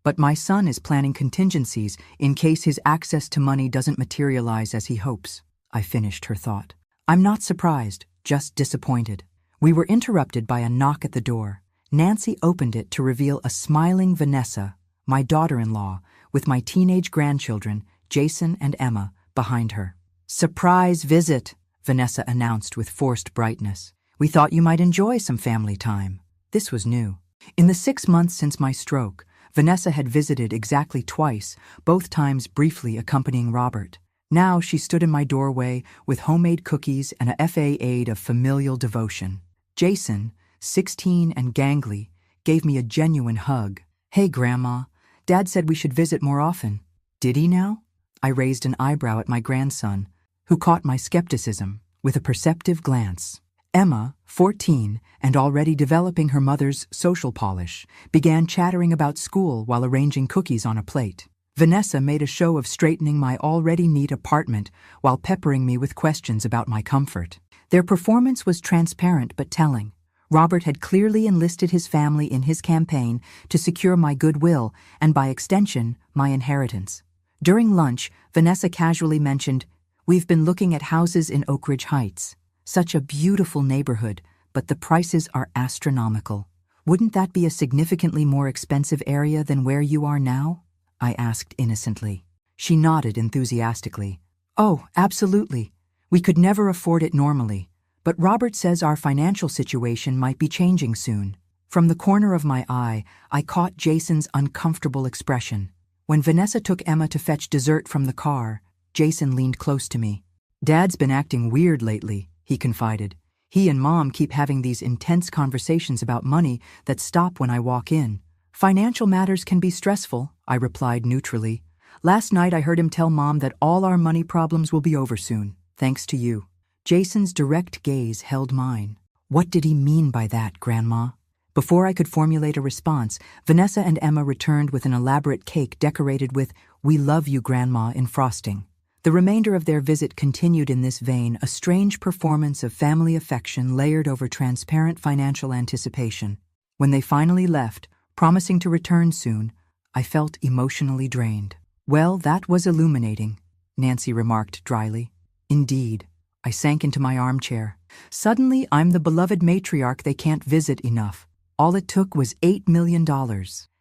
but my son is planning contingencies in case his access to money doesn't materialize as he hopes." I finished her thought. "I'm not surprised, just disappointed." We were interrupted by a knock at the door. Nancy opened it to reveal a smiling Vanessa, my daughter-in-law, with my teenage grandchildren, Jason and Emma, behind her. "Surprise visit," Vanessa announced with forced brightness. "We thought you might enjoy some family time." This was new. In the 6 months since my stroke, Vanessa had visited exactly twice, both times briefly accompanying Robert. Now she stood in my doorway with homemade cookies and a FA aid of familial devotion. Jason, 16 and gangly, gave me a genuine hug. "Hey, Grandma, Dad said we should visit more often." "Did he now?" I raised an eyebrow at my grandson, who caught my skepticism with a perceptive glance. Emma, 14, and already developing her mother's social polish, began chattering about school while arranging cookies on a plate. Vanessa made a show of straightening my already neat apartment while peppering me with questions about my comfort. Their performance was transparent but telling. Robert had clearly enlisted his family in his campaign to secure my goodwill and, by extension, my inheritance. During lunch, Vanessa casually mentioned, "We've been looking at houses in Oak Ridge Heights. Such a beautiful neighborhood, but the prices are astronomical. Wouldn't that be a significantly more expensive area than where you are now?" I asked innocently. She nodded enthusiastically. "Oh, absolutely. We could never afford it normally, but Robert says our financial situation might be changing soon." From the corner of my eye, I caught Jason's uncomfortable expression. When Vanessa took Emma to fetch dessert from the car, Jason leaned close to me. "Dad's been acting weird lately," he confided. "He and Mom keep having these intense conversations about money that stop when I walk in." "Financial matters can be stressful," I replied neutrally. "Last night I heard him tell Mom that all our money problems will be over soon, thanks to you." Jason's direct gaze held mine. "What did he mean by that, Grandma?" Before I could formulate a response, Vanessa and Emma returned with an elaborate cake decorated with "We love you, Grandma" in frosting. The remainder of their visit continued in this vein, a strange performance of family affection layered over transparent financial anticipation. When they finally left, promising to return soon, I felt emotionally drained. "Well, that was illuminating," Nancy remarked dryly. "Indeed." I sank into my armchair. Suddenly, I'm the beloved matriarch they can't visit enough. All it took was $8 million.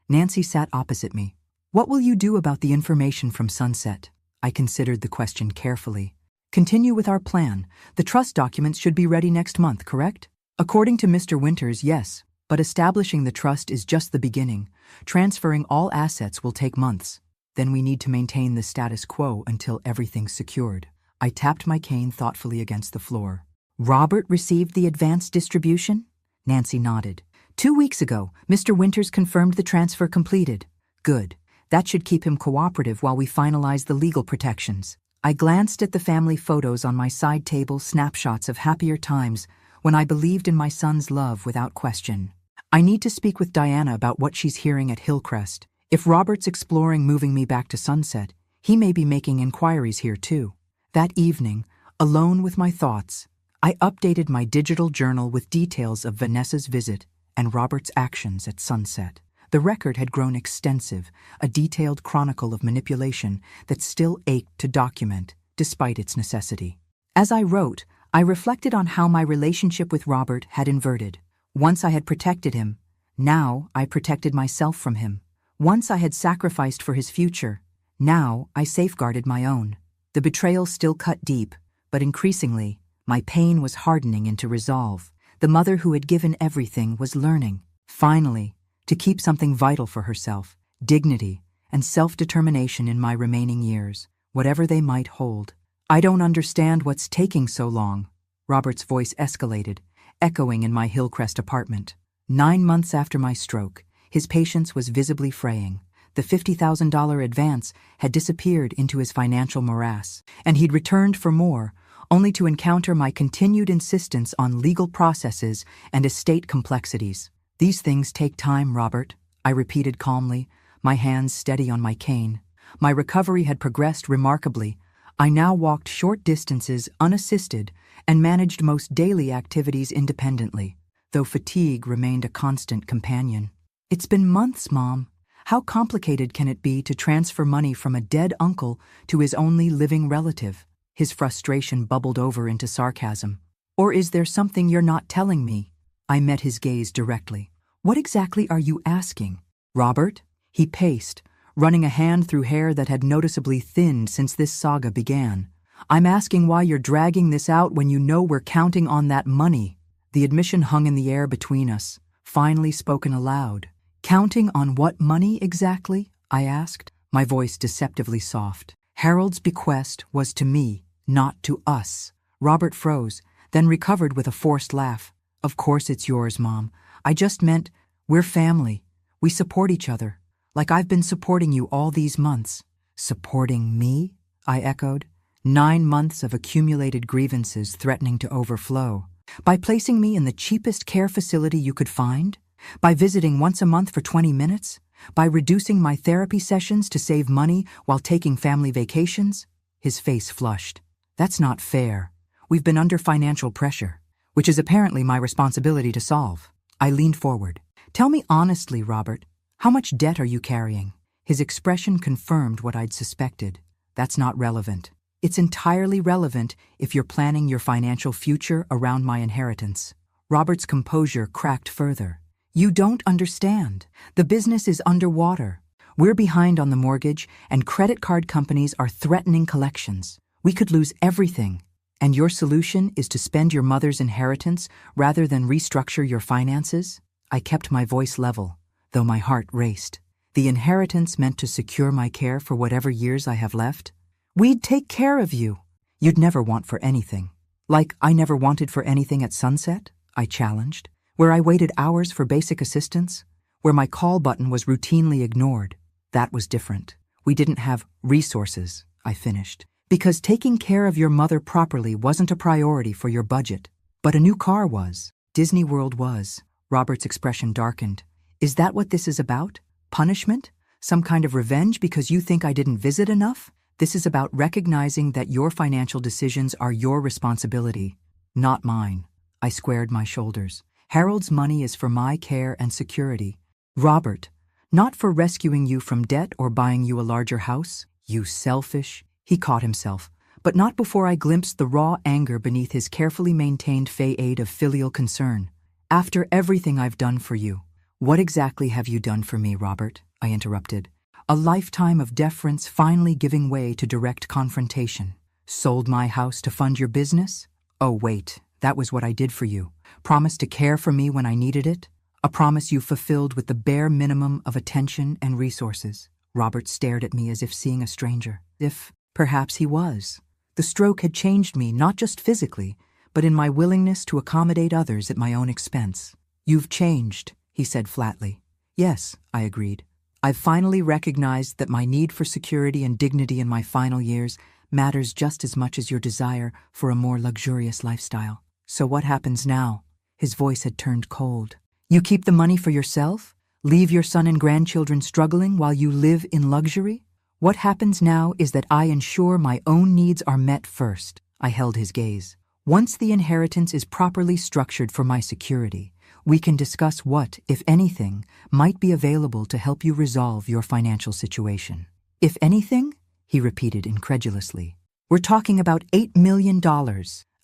Nancy sat opposite me. "What will you do about the information from Sunset?" I considered the question carefully. "Continue with our plan. The trust documents should be ready next month, correct?" According to Mr. Winters, yes, but establishing the trust is just the beginning. Transferring all assets will take months. Then we need to maintain the status quo until everything's secured. I tapped my cane thoughtfully against the floor. Robert received the advance distribution? Nancy nodded. 2 weeks ago, Mr. Winters confirmed the transfer completed. Good. That should keep him cooperative while we finalize the legal protections. I glanced at the family photos on my side table, snapshots of happier times when I believed in my son's love without question. I need to speak with Diana about what she's hearing at Hillcrest. If Robert's exploring moving me back to Sunset, he may be making inquiries here too. That evening, alone with my thoughts, I updated my digital journal with details of Vanessa's visit and Robert's actions at Sunset. The record had grown extensive, a detailed chronicle of manipulation that still ached to document, despite its necessity. As I wrote, I reflected on how my relationship with Robert had inverted. Once I had protected him, now I protected myself from him. Once I had sacrificed for his future, now I safeguarded my own. The betrayal still cut deep, but increasingly, my pain was hardening into resolve. The mother who had given everything was learning, finally, to keep something vital for herself, dignity and self-determination in my remaining years, whatever they might hold. I don't understand what's taking so long, Robert's voice escalated, echoing in my Hillcrest apartment. 9 months after my stroke, his patience was visibly fraying. The $50,000 advance had disappeared into his financial morass, and he'd returned for more, only to encounter my continued insistence on legal processes and estate complexities. These things take time, Robert, I repeated calmly, my hands steady on my cane. My recovery had progressed remarkably. I now walked short distances unassisted and managed most daily activities independently, though fatigue remained a constant companion. It's been months, Mom. How complicated can it be to transfer money from a dead uncle to his only living relative? His frustration bubbled over into sarcasm. Or is there something you're not telling me? I met his gaze directly. What exactly are you asking? Robert? He paced, running a hand through hair that had noticeably thinned since this saga began. I'm asking why you're dragging this out when you know we're counting on that money. The admission hung in the air between us, finally spoken aloud. Counting on what money exactly? I asked, my voice deceptively soft. Harold's bequest was to me, not to us. Robert froze, then recovered with a forced laugh. Of course it's yours, Mom. I just meant, we're family. We support each other, like I've been supporting you all these months. Supporting me? I echoed. 9 months of accumulated grievances threatening to overflow. By placing me in the cheapest care facility you could find? By visiting once a month for 20 minutes? By reducing my therapy sessions to save money while taking family vacations? His face flushed. That's not fair. We've been under financial pressure, which is apparently my responsibility to solve. I leaned forward. Tell me honestly, Robert, how much debt are you carrying? His expression confirmed what I'd suspected. That's not relevant. It's entirely relevant if you're planning your financial future around my inheritance. Robert's composure cracked further. You don't understand. The business is underwater. We're behind on the mortgage, and credit card companies are threatening collections. We could lose everything. And your solution is to spend your mother's inheritance rather than restructure your finances? I kept my voice level, though my heart raced. The inheritance meant to secure my care for whatever years I have left? We'd take care of you. You'd never want for anything. Like I never wanted for anything at Sunset? I challenged. Where I waited hours for basic assistance? Where my call button was routinely ignored? That was different. We didn't have resources, I finished. Because taking care of your mother properly wasn't a priority for your budget. But a new car was. Disney World was. Robert's expression darkened. Is that what this is about? Punishment? Some kind of revenge because you think I didn't visit enough? This is about recognizing that your financial decisions are your responsibility, not mine. I squared my shoulders. Harold's money is for my care and security. Robert, not for rescuing you from debt or buying you a larger house. You selfish. He caught himself, but not before I glimpsed the raw anger beneath his carefully maintained facade of filial concern. After everything I've done for you, what exactly have you done for me, Robert? I interrupted. A lifetime of deference finally giving way to direct confrontation. Sold my house to fund your business? Oh, wait, that was what I did for you. Promise to care for me when I needed it? A promise you fulfilled with the bare minimum of attention and resources. Robert stared at me as if seeing a stranger. If, perhaps he was. The stroke had changed me not just physically, but in my willingness to accommodate others at my own expense. You've changed, he said flatly. Yes, I agreed. I've finally recognized that my need for security and dignity in my final years matters just as much as your desire for a more luxurious lifestyle. So what happens now? His voice had turned cold. You keep the money for yourself? Leave your son and grandchildren struggling while you live in luxury? What happens now is that I ensure my own needs are met first. I held his gaze. Once the inheritance is properly structured for my security, we can discuss what, if anything, might be available to help you resolve your financial situation. If anything? He repeated incredulously. We're talking about $8 million.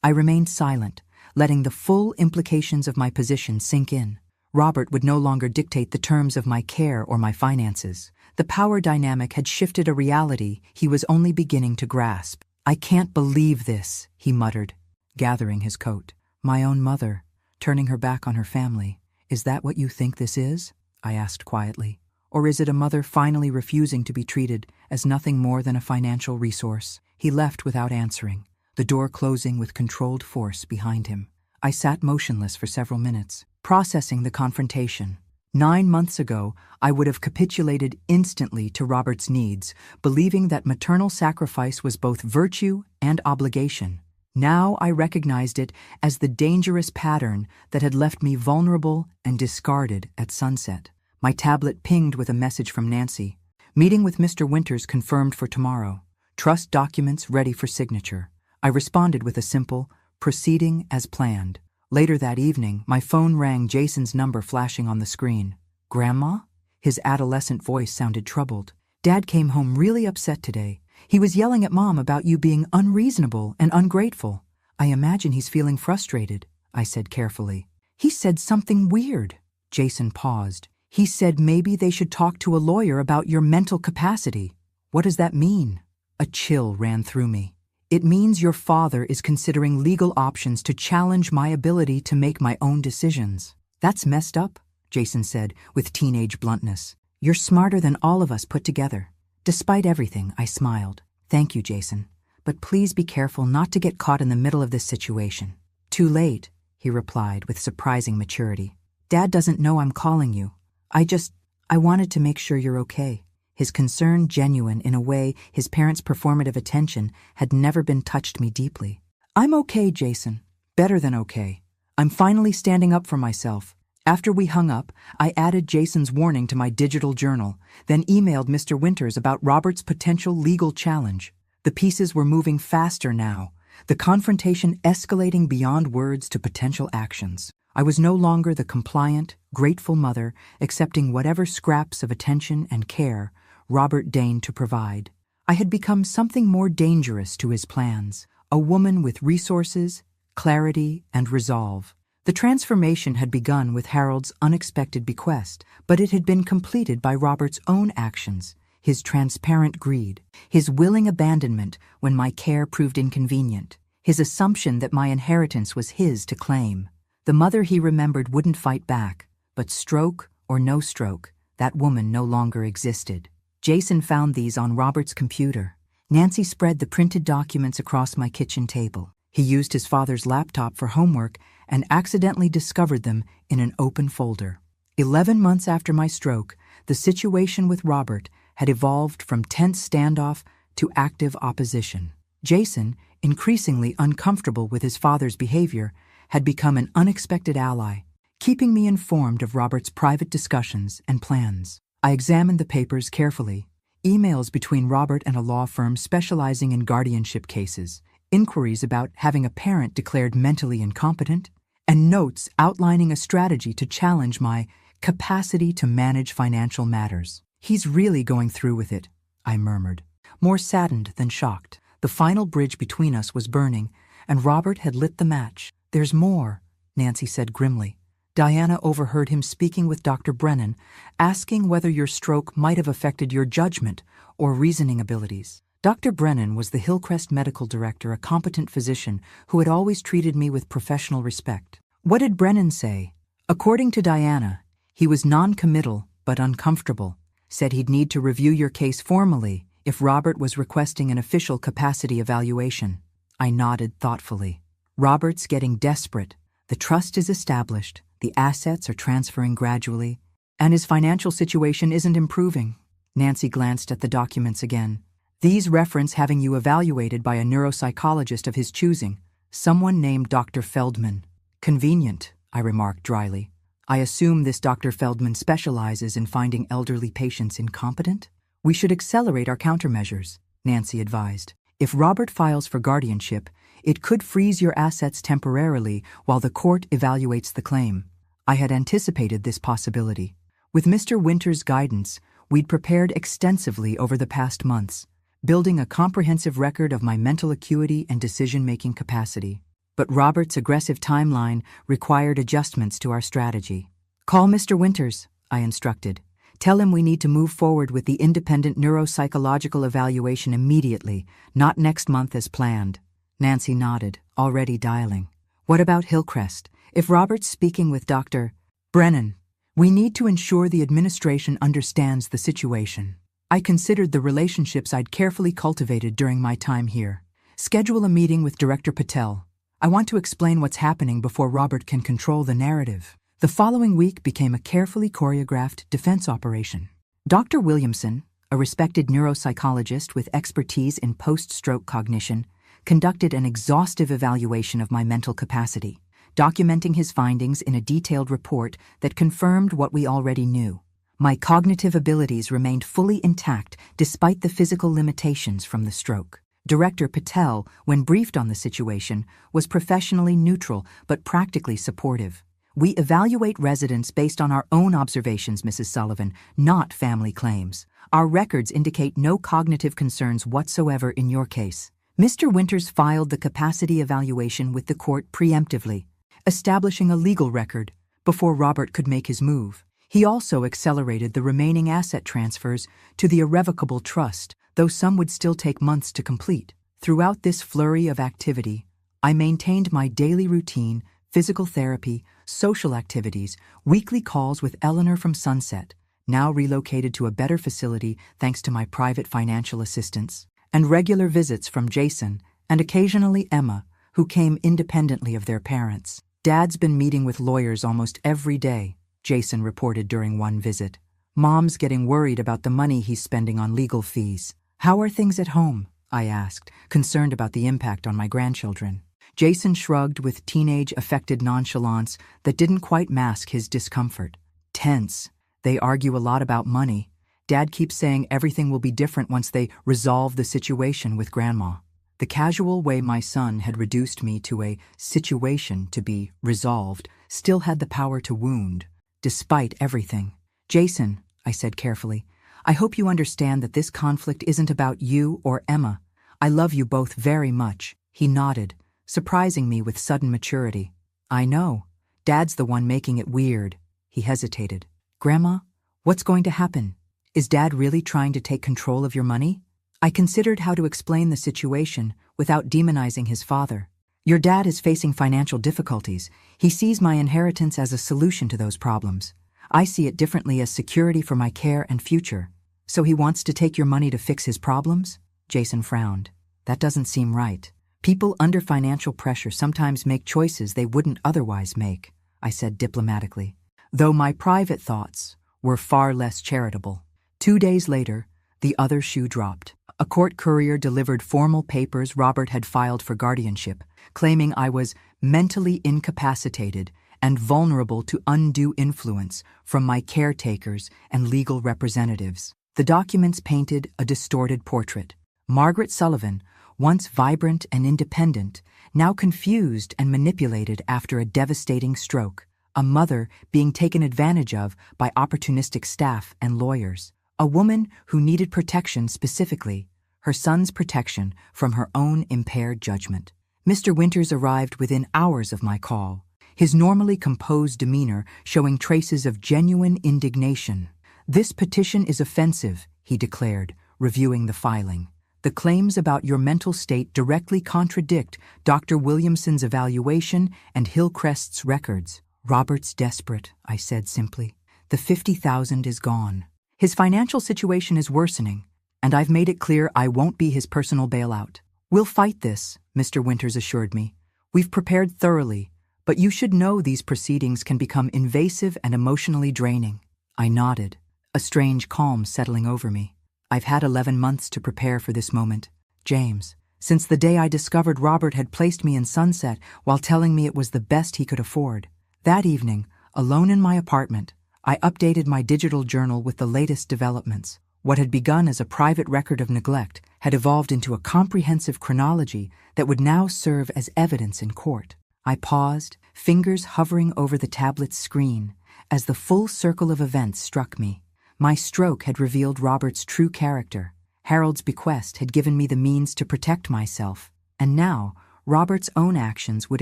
I remained silent, letting the full implications of my position sink in. Robert would no longer dictate the terms of my care or my finances. The power dynamic had shifted a reality he was only beginning to grasp. I can't believe this, he muttered, gathering his coat. My own mother, turning her back on her family. Is that what you think this is? I asked quietly. Or is it a mother finally refusing to be treated as nothing more than a financial resource? He left without answering, the door closing with controlled force behind him. I sat motionless for several minutes, processing the confrontation. 9 months ago, I would have capitulated instantly to Robert's needs, believing that maternal sacrifice was both virtue and obligation. Now I recognized it as the dangerous pattern that had left me vulnerable and discarded at sunset. My tablet pinged with a message from Nancy. Meeting with Mr. Winters confirmed for tomorrow. Trust documents ready for signature. I responded with a simple, proceeding as planned. Later that evening, my phone rang, Jason's number flashing on the screen. Grandma? His adolescent voice sounded troubled. Dad came home really upset today. He was yelling at Mom about you being unreasonable and ungrateful. I imagine he's feeling frustrated, I said carefully. He said something weird. Jason paused. He said maybe they should talk to a lawyer about your mental capacity. What does that mean? A chill ran through me. It means your father is considering legal options to challenge my ability to make my own decisions. That's messed up, Jason said with teenage bluntness. You're smarter than all of us put together. Despite everything, I smiled. Thank you, Jason. But please be careful not to get caught in the middle of this situation. Too late, he replied with surprising maturity. Dad doesn't know I'm calling you. I wanted to make sure you're okay. His concern genuine in a way his parents' performative attention had never been touched me deeply. I'm okay, Jason. Better than okay. I'm finally standing up for myself. After we hung up, I added Jason's warning to my digital journal, then emailed Mr. Winters about Robert's potential legal challenge. The pieces were moving faster now, the confrontation escalating beyond words to potential actions. I was no longer the compliant, grateful mother, accepting whatever scraps of attention and care Robert deigned to provide. I had become something more dangerous to his plans, a woman with resources, clarity, and resolve. The transformation had begun with Harold's unexpected bequest, but it had been completed by Robert's own actions, his transparent greed, his willing abandonment when my care proved inconvenient, his assumption that my inheritance was his to claim. The mother he remembered wouldn't fight back, but stroke or no stroke, that woman no longer existed. Jason found these on Robert's computer. Nancy spread the printed documents across my kitchen table. He used his father's laptop for homework and accidentally discovered them in an open folder. 11 months after my stroke, the situation with Robert had evolved from tense standoff to active opposition. Jason, increasingly uncomfortable with his father's behavior, had become an unexpected ally, keeping me informed of Robert's private discussions and plans. I examined the papers carefully, emails between Robert and a law firm specializing in guardianship cases, inquiries about having a parent declared mentally incompetent, and notes outlining a strategy to challenge my capacity to manage financial matters. He's really going through with it, I murmured, more saddened than shocked. The final bridge between us was burning, and Robert had lit the match. There's more, Nancy said grimly. Diana overheard him speaking with Dr. Brennan, asking whether your stroke might have affected your judgment or reasoning abilities. Dr. Brennan was the Hillcrest medical director, a competent physician who had always treated me with professional respect. What did Brennan say? According to Diana, he was non-committal but uncomfortable, said he'd need to review your case formally if Robert was requesting an official capacity evaluation. I nodded thoughtfully. Robert's getting desperate. The trust is established, the assets are transferring gradually, and his financial situation isn't improving. Nancy glanced at the documents again. These reference having you evaluated by a neuropsychologist of his choosing, someone named Dr. Feldman. Convenient, I remarked dryly. I assume this Dr. Feldman specializes in finding elderly patients incompetent? We should accelerate our countermeasures, Nancy advised. If Robert files for guardianship, it could freeze your assets temporarily while the court evaluates the claim. I had anticipated this possibility. With Mr. Winter's guidance, we'd prepared extensively over the past months, building a comprehensive record of my mental acuity and decision-making capacity. But Robert's aggressive timeline required adjustments to our strategy. Call Mr. Winters, I instructed. Tell him we need to move forward with the independent neuropsychological evaluation immediately, not next month as planned. Nancy nodded, already dialing. What about Hillcrest? If Robert's speaking with Dr. Brennan, we need to ensure the administration understands the situation. I considered the relationships I'd carefully cultivated during my time here. Schedule a meeting with Director Patel. I want to explain what's happening before Robert can control the narrative. The following week became a carefully choreographed defense operation. Dr. Williamson, a respected neuropsychologist with expertise in post-stroke cognition, conducted an exhaustive evaluation of my mental capacity, documenting his findings in a detailed report that confirmed what we already knew. My cognitive abilities remained fully intact despite the physical limitations from the stroke. Director Patel, when briefed on the situation, was professionally neutral but practically supportive. We evaluate residents based on our own observations, Mrs. Sullivan, not family claims. Our records indicate no cognitive concerns whatsoever in your case. Mr. Winters filed the capacity evaluation with the court preemptively, establishing a legal record before Robert could make his move. He also accelerated the remaining asset transfers to the irrevocable trust, though some would still take months to complete. Throughout this flurry of activity, I maintained my daily routine, physical therapy, social activities, weekly calls with Eleanor from Sunset, now relocated to a better facility thanks to my private financial assistance, and regular visits from Jason and occasionally Emma, who came independently of their parents. Dad's been meeting with lawyers almost every day, Jason reported during one visit. Mom's getting worried about the money he's spending on legal fees. How are things at home? I asked, concerned about the impact on my grandchildren. Jason shrugged with teenage-affected nonchalance that didn't quite mask his discomfort. Tense. They argue a lot about money. Dad keeps saying everything will be different once they resolve the situation with Grandma. The casual way my son had reduced me to a situation to be resolved still had the power to wound, despite everything. Jason, I said carefully, I hope you understand that this conflict isn't about you or Emma. I love you both very much. He nodded, surprising me with sudden maturity. I know. Dad's the one making it weird. He hesitated. Grandma, what's going to happen? Is Dad really trying to take control of your money? I considered how to explain the situation without demonizing his father. Your dad is facing financial difficulties. He sees my inheritance as a solution to those problems. I see it differently as security for my care and future. So he wants to take your money to fix his problems? Jason frowned. That doesn't seem right. People under financial pressure sometimes make choices they wouldn't otherwise make, I said diplomatically, though my private thoughts were far less charitable. 2 days later, the other shoe dropped. A court courier delivered formal papers Robert had filed for guardianship, claiming I was mentally incapacitated and vulnerable to undue influence from my caretakers and legal representatives. The documents painted a distorted portrait. Margaret Sullivan, once vibrant and independent, now confused and manipulated after a devastating stroke. A mother being taken advantage of by opportunistic staff and lawyers. A woman who needed protection specifically, her son's protection from her own impaired judgment. Mr. Winters arrived within hours of my call, his normally composed demeanor showing traces of genuine indignation. This petition is offensive, he declared, reviewing the filing. The claims about your mental state directly contradict Dr. Williamson's evaluation and Hillcrest's records. Robert's desperate, I said simply. The $50,000 is gone. His financial situation is worsening, and I've made it clear I won't be his personal bailout. We'll fight this, Mr. Winters assured me. We've prepared thoroughly, but you should know these proceedings can become invasive and emotionally draining. I nodded, a strange calm settling over me. I've had 11 months to prepare for this moment, James, since the day I discovered Robert had placed me in Sunset while telling me it was the best he could afford. That evening, alone in my apartment, I updated my digital journal with the latest developments. What had begun as a private record of neglect had evolved into a comprehensive chronology that would now serve as evidence in court. I paused, fingers hovering over the tablet's screen, as the full circle of events struck me. My stroke had revealed Robert's true character. Harold's bequest had given me the means to protect myself. And now, Robert's own actions would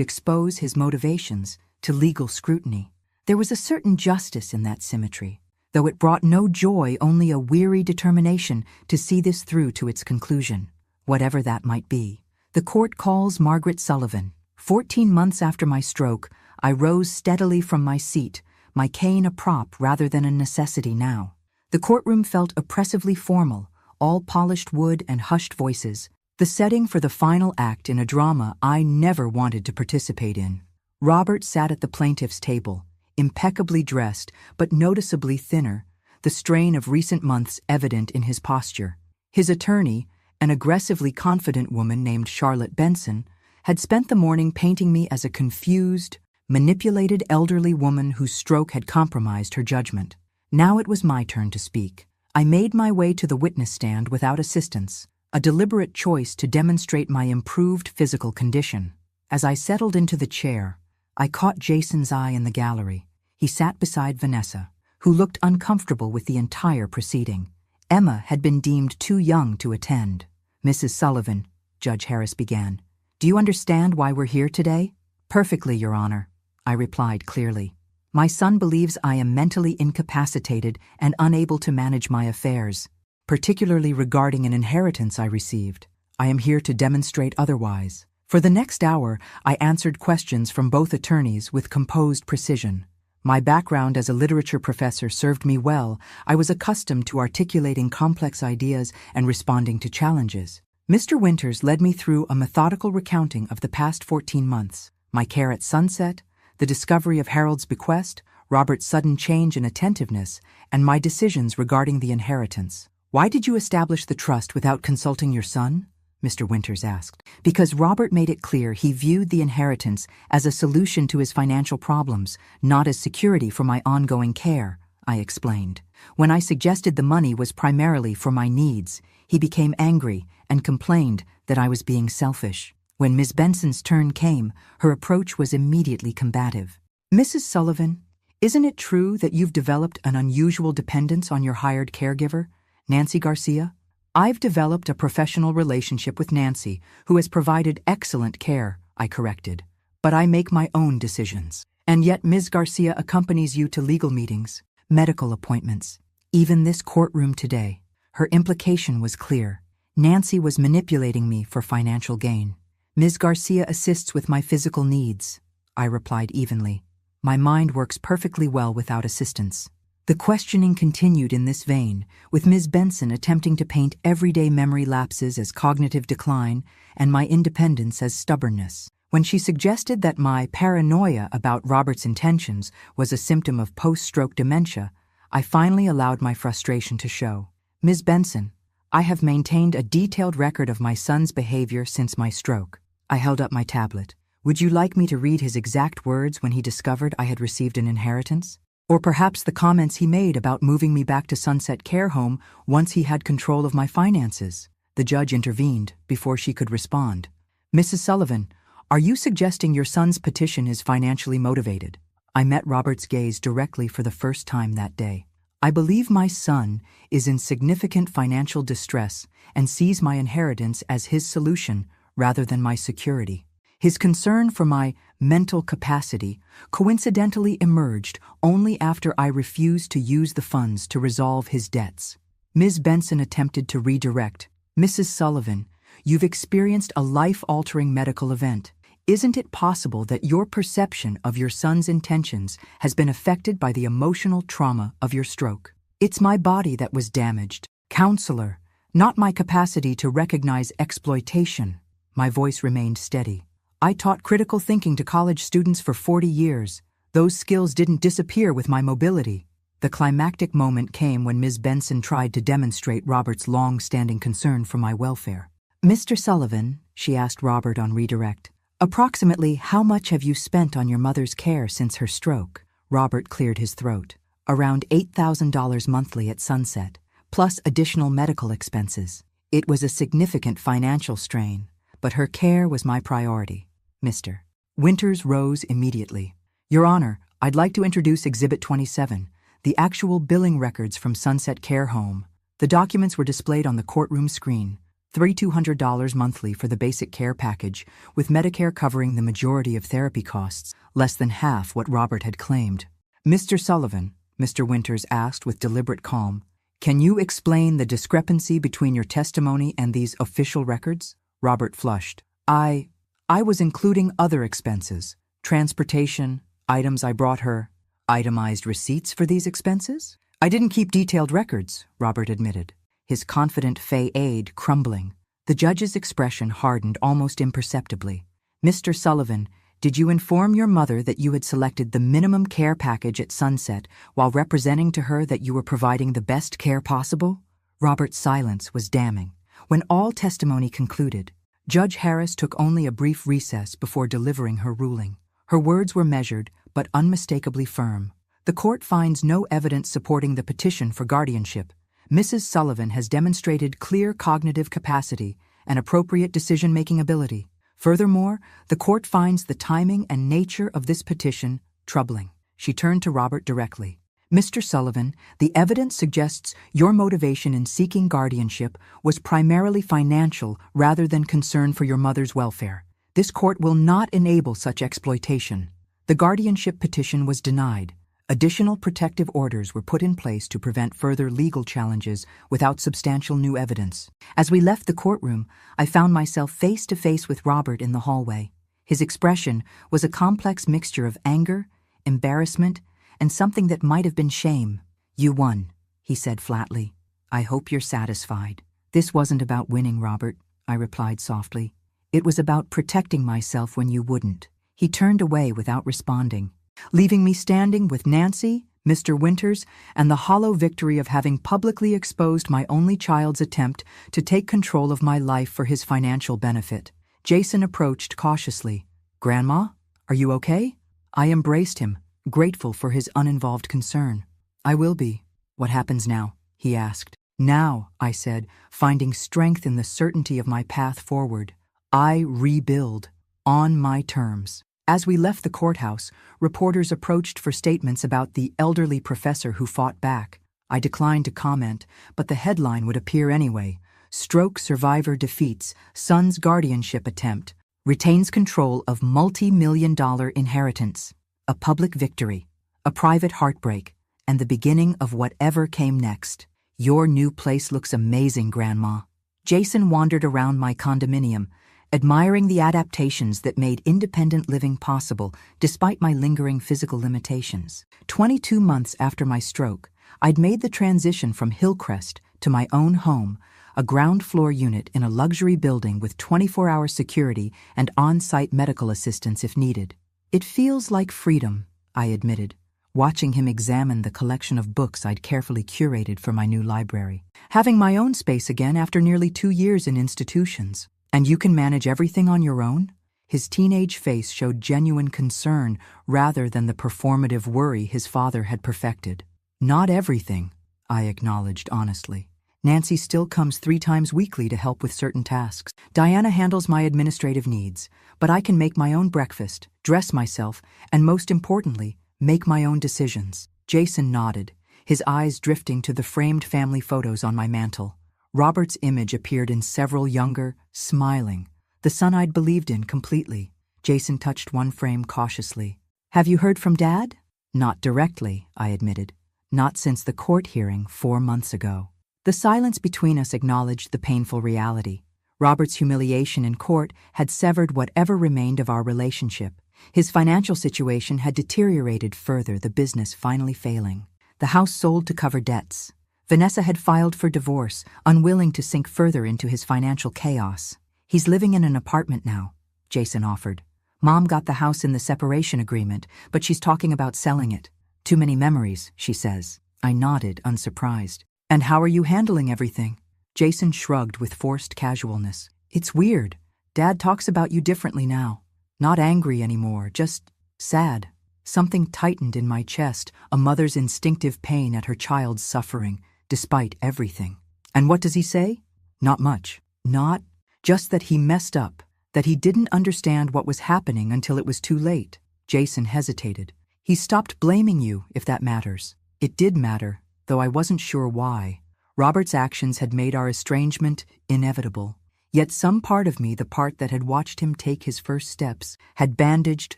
expose his motivations to legal scrutiny. There was a certain justice in that symmetry, though it brought no joy, only a weary determination to see this through to its conclusion, whatever that might be. The court calls Margaret Sullivan. 14 months after my stroke, I rose steadily from my seat, my cane a prop rather than a necessity now. The courtroom felt oppressively formal, all polished wood and hushed voices, the setting for the final act in a drama I never wanted to participate in. Robert sat at the plaintiff's table, impeccably dressed but noticeably thinner, the strain of recent months evident in his posture. His attorney, an aggressively confident woman named Charlotte Benson, had spent the morning painting me as a confused, manipulated elderly woman whose stroke had compromised her judgment. Now it was my turn to speak. I made my way to the witness stand without assistance, a deliberate choice to demonstrate my improved physical condition. As I settled into the chair, I caught Jason's eye in the gallery. He sat beside Vanessa, who looked uncomfortable with the entire proceeding. Emma had been deemed too young to attend. Mrs. Sullivan, Judge Harris began, "Do you understand why we're here today?" "Perfectly, Your Honor," I replied clearly. "My son believes I am mentally incapacitated and unable to manage my affairs, particularly regarding an inheritance I received. I am here to demonstrate otherwise." For the next hour, I answered questions from both attorneys with composed precision. My background as a literature professor served me well. I was accustomed to articulating complex ideas and responding to challenges. Mr. Winters led me through a methodical recounting of the past 14 months, my care at Sunset, the discovery of Harold's bequest, Robert's sudden change in attentiveness, and my decisions regarding the inheritance. "Why did you establish the trust without consulting your son?" Mr. Winters asked. "Because Robert made it clear he viewed the inheritance as a solution to his financial problems, not as security for my ongoing care," I explained. "When I suggested the money was primarily for my needs, he became angry and complained that I was being selfish. When Ms. Benson's turn came, her approach was immediately combative. Mrs. Sullivan, isn't it true that you've developed an unusual dependence on your hired caregiver, Nancy Garcia?" "I've developed a professional relationship with Nancy, who has provided excellent care," I corrected. "But I make my own decisions. And yet Ms. Garcia accompanies you to legal meetings, medical appointments, even this courtroom today." Her implication was clear. Nancy was manipulating me for financial gain. "Ms. Garcia assists with my physical needs," I replied evenly. "My mind works perfectly well without assistance." The questioning continued in this vein, with Ms. Benson attempting to paint everyday memory lapses as cognitive decline and my independence as stubbornness. When she suggested that my paranoia about Robert's intentions was a symptom of post-stroke dementia, I finally allowed my frustration to show. "Ms. Benson, I have maintained a detailed record of my son's behavior since my stroke." I held up my tablet. "Would you like me to read his exact words when he discovered I had received an inheritance? Or perhaps the comments he made about moving me back to Sunset Care Home once he had control of my finances?" The judge intervened before she could respond. "Mrs. Sullivan, are you suggesting your son's petition is financially motivated?" I met Robert's gaze directly for the first time that day. "I believe my son is in significant financial distress and sees my inheritance as his solution rather than my security. His concern for my mental capacity coincidentally emerged only after I refused to use the funds to resolve his debts." Ms. Benson attempted to redirect, Mrs. Sullivan, you've experienced a life-altering medical event. Isn't it possible that your perception of your son's intentions has been affected by the emotional trauma of your stroke? It's my body that was damaged, counselor, not my capacity to recognize exploitation. My voice remained steady. I taught critical thinking to college students for 40 years. Those skills didn't disappear with my mobility. The climactic moment came when Ms. Benson tried to demonstrate Robert's long-standing concern for my welfare. Mr. Sullivan, she asked Robert on redirect, approximately how much have you spent on your mother's care since her stroke? Robert cleared his throat. Around $8,000 monthly at Sunset, plus additional medical expenses. It was a significant financial strain, but her care was my priority. Mr. Winters rose immediately. Your Honor, I'd like to introduce Exhibit 27, the actual billing records from Sunset Care Home. The documents were displayed on the courtroom screen. $3,200 monthly for the basic care package, with Medicare covering the majority of therapy costs, less than half what Robert had claimed. Mr. Sullivan, Mr. Winters asked with deliberate calm, can you explain the discrepancy between your testimony and these official records? Robert flushed. I was including other expenses, transportation, items I brought her, itemized receipts for these expenses? I didn't keep detailed records, Robert admitted, his confident facade crumbling. The judge's expression hardened almost imperceptibly. Mr. Sullivan, did you inform your mother that you had selected the minimum care package at Sunset while representing to her that you were providing the best care possible? Robert's silence was damning. When all testimony concluded, Judge Harris took only a brief recess before delivering her ruling. Her words were measured, but unmistakably firm. The court finds no evidence supporting the petition for guardianship. Mrs. Sullivan has demonstrated clear cognitive capacity and appropriate decision-making ability. Furthermore, the court finds the timing and nature of this petition troubling. She turned to Robert directly. Mr. Sullivan, the evidence suggests your motivation in seeking guardianship was primarily financial rather than concern for your mother's welfare. This court will not enable such exploitation. The guardianship petition was denied. Additional protective orders were put in place to prevent further legal challenges without substantial new evidence. As we left the courtroom, I found myself face to face with Robert in the hallway. His expression was a complex mixture of anger, embarrassment, and something that might have been shame. You won, he said flatly. I hope you're satisfied. This wasn't about winning, Robert, I replied softly. It was about protecting myself when you wouldn't. He turned away without responding, leaving me standing with Nancy, Mr. Winters, and the hollow victory of having publicly exposed my only child's attempt to take control of my life for his financial benefit. Jason approached cautiously. Grandma, are you okay? I embraced him, grateful for his uninvolved concern. I will be. What happens now? He asked. Now, I said, finding strength in the certainty of my path forward. I rebuild, on my terms. As we left the courthouse, reporters approached for statements about the elderly professor who fought back. I declined to comment, but the headline would appear anyway. Stroke survivor defeats son's guardianship attempt, retains control of multi-million-dollar inheritance. A public victory, a private heartbreak, and the beginning of whatever came next. Your new place looks amazing, Grandma. Jason wandered around my condominium, admiring the adaptations that made independent living possible despite my lingering physical limitations. 22 months after my stroke, I'd made the transition from Hillcrest to my own home, a ground-floor unit in a luxury building with 24-hour security and on-site medical assistance if needed. It feels like freedom, I admitted, watching him examine the collection of books I'd carefully curated for my new library. Having my own space again after nearly 2 years in institutions. And you can manage everything on your own? His teenage face showed genuine concern rather than the performative worry his father had perfected. Not everything, I acknowledged honestly. Nancy still comes 3 times weekly to help with certain tasks. Diana handles my administrative needs, but I can make my own breakfast, dress myself, and most importantly, make my own decisions. Jason nodded, his eyes drifting to the framed family photos on my mantel. Robert's image appeared in several younger, smiling, the son I'd believed in completely. Jason touched one frame cautiously. Have you heard from Dad? Not directly, I admitted. Not since the court hearing 4 months ago. The silence between us acknowledged the painful reality. Robert's humiliation in court had severed whatever remained of our relationship. His financial situation had deteriorated further, the business finally failing. The house sold to cover debts. Vanessa had filed for divorce, unwilling to sink further into his financial chaos. He's living in an apartment now, Jason offered. Mom got the house in the separation agreement, but she's talking about selling it. Too many memories, she says. I nodded, unsurprised. And how are you handling everything? Jason shrugged with forced casualness. It's weird. Dad talks about you differently now. Not angry anymore, just sad. Something tightened in my chest, a mother's instinctive pain at her child's suffering, despite everything. And what does he say? Not much. Not just that he messed up, that he didn't understand what was happening until it was too late. Jason hesitated. He stopped blaming you, if that matters. It did matter, though I wasn't sure why. Robert's actions had made our estrangement inevitable. Yet some part of me, the part that had watched him take his first steps, had bandaged,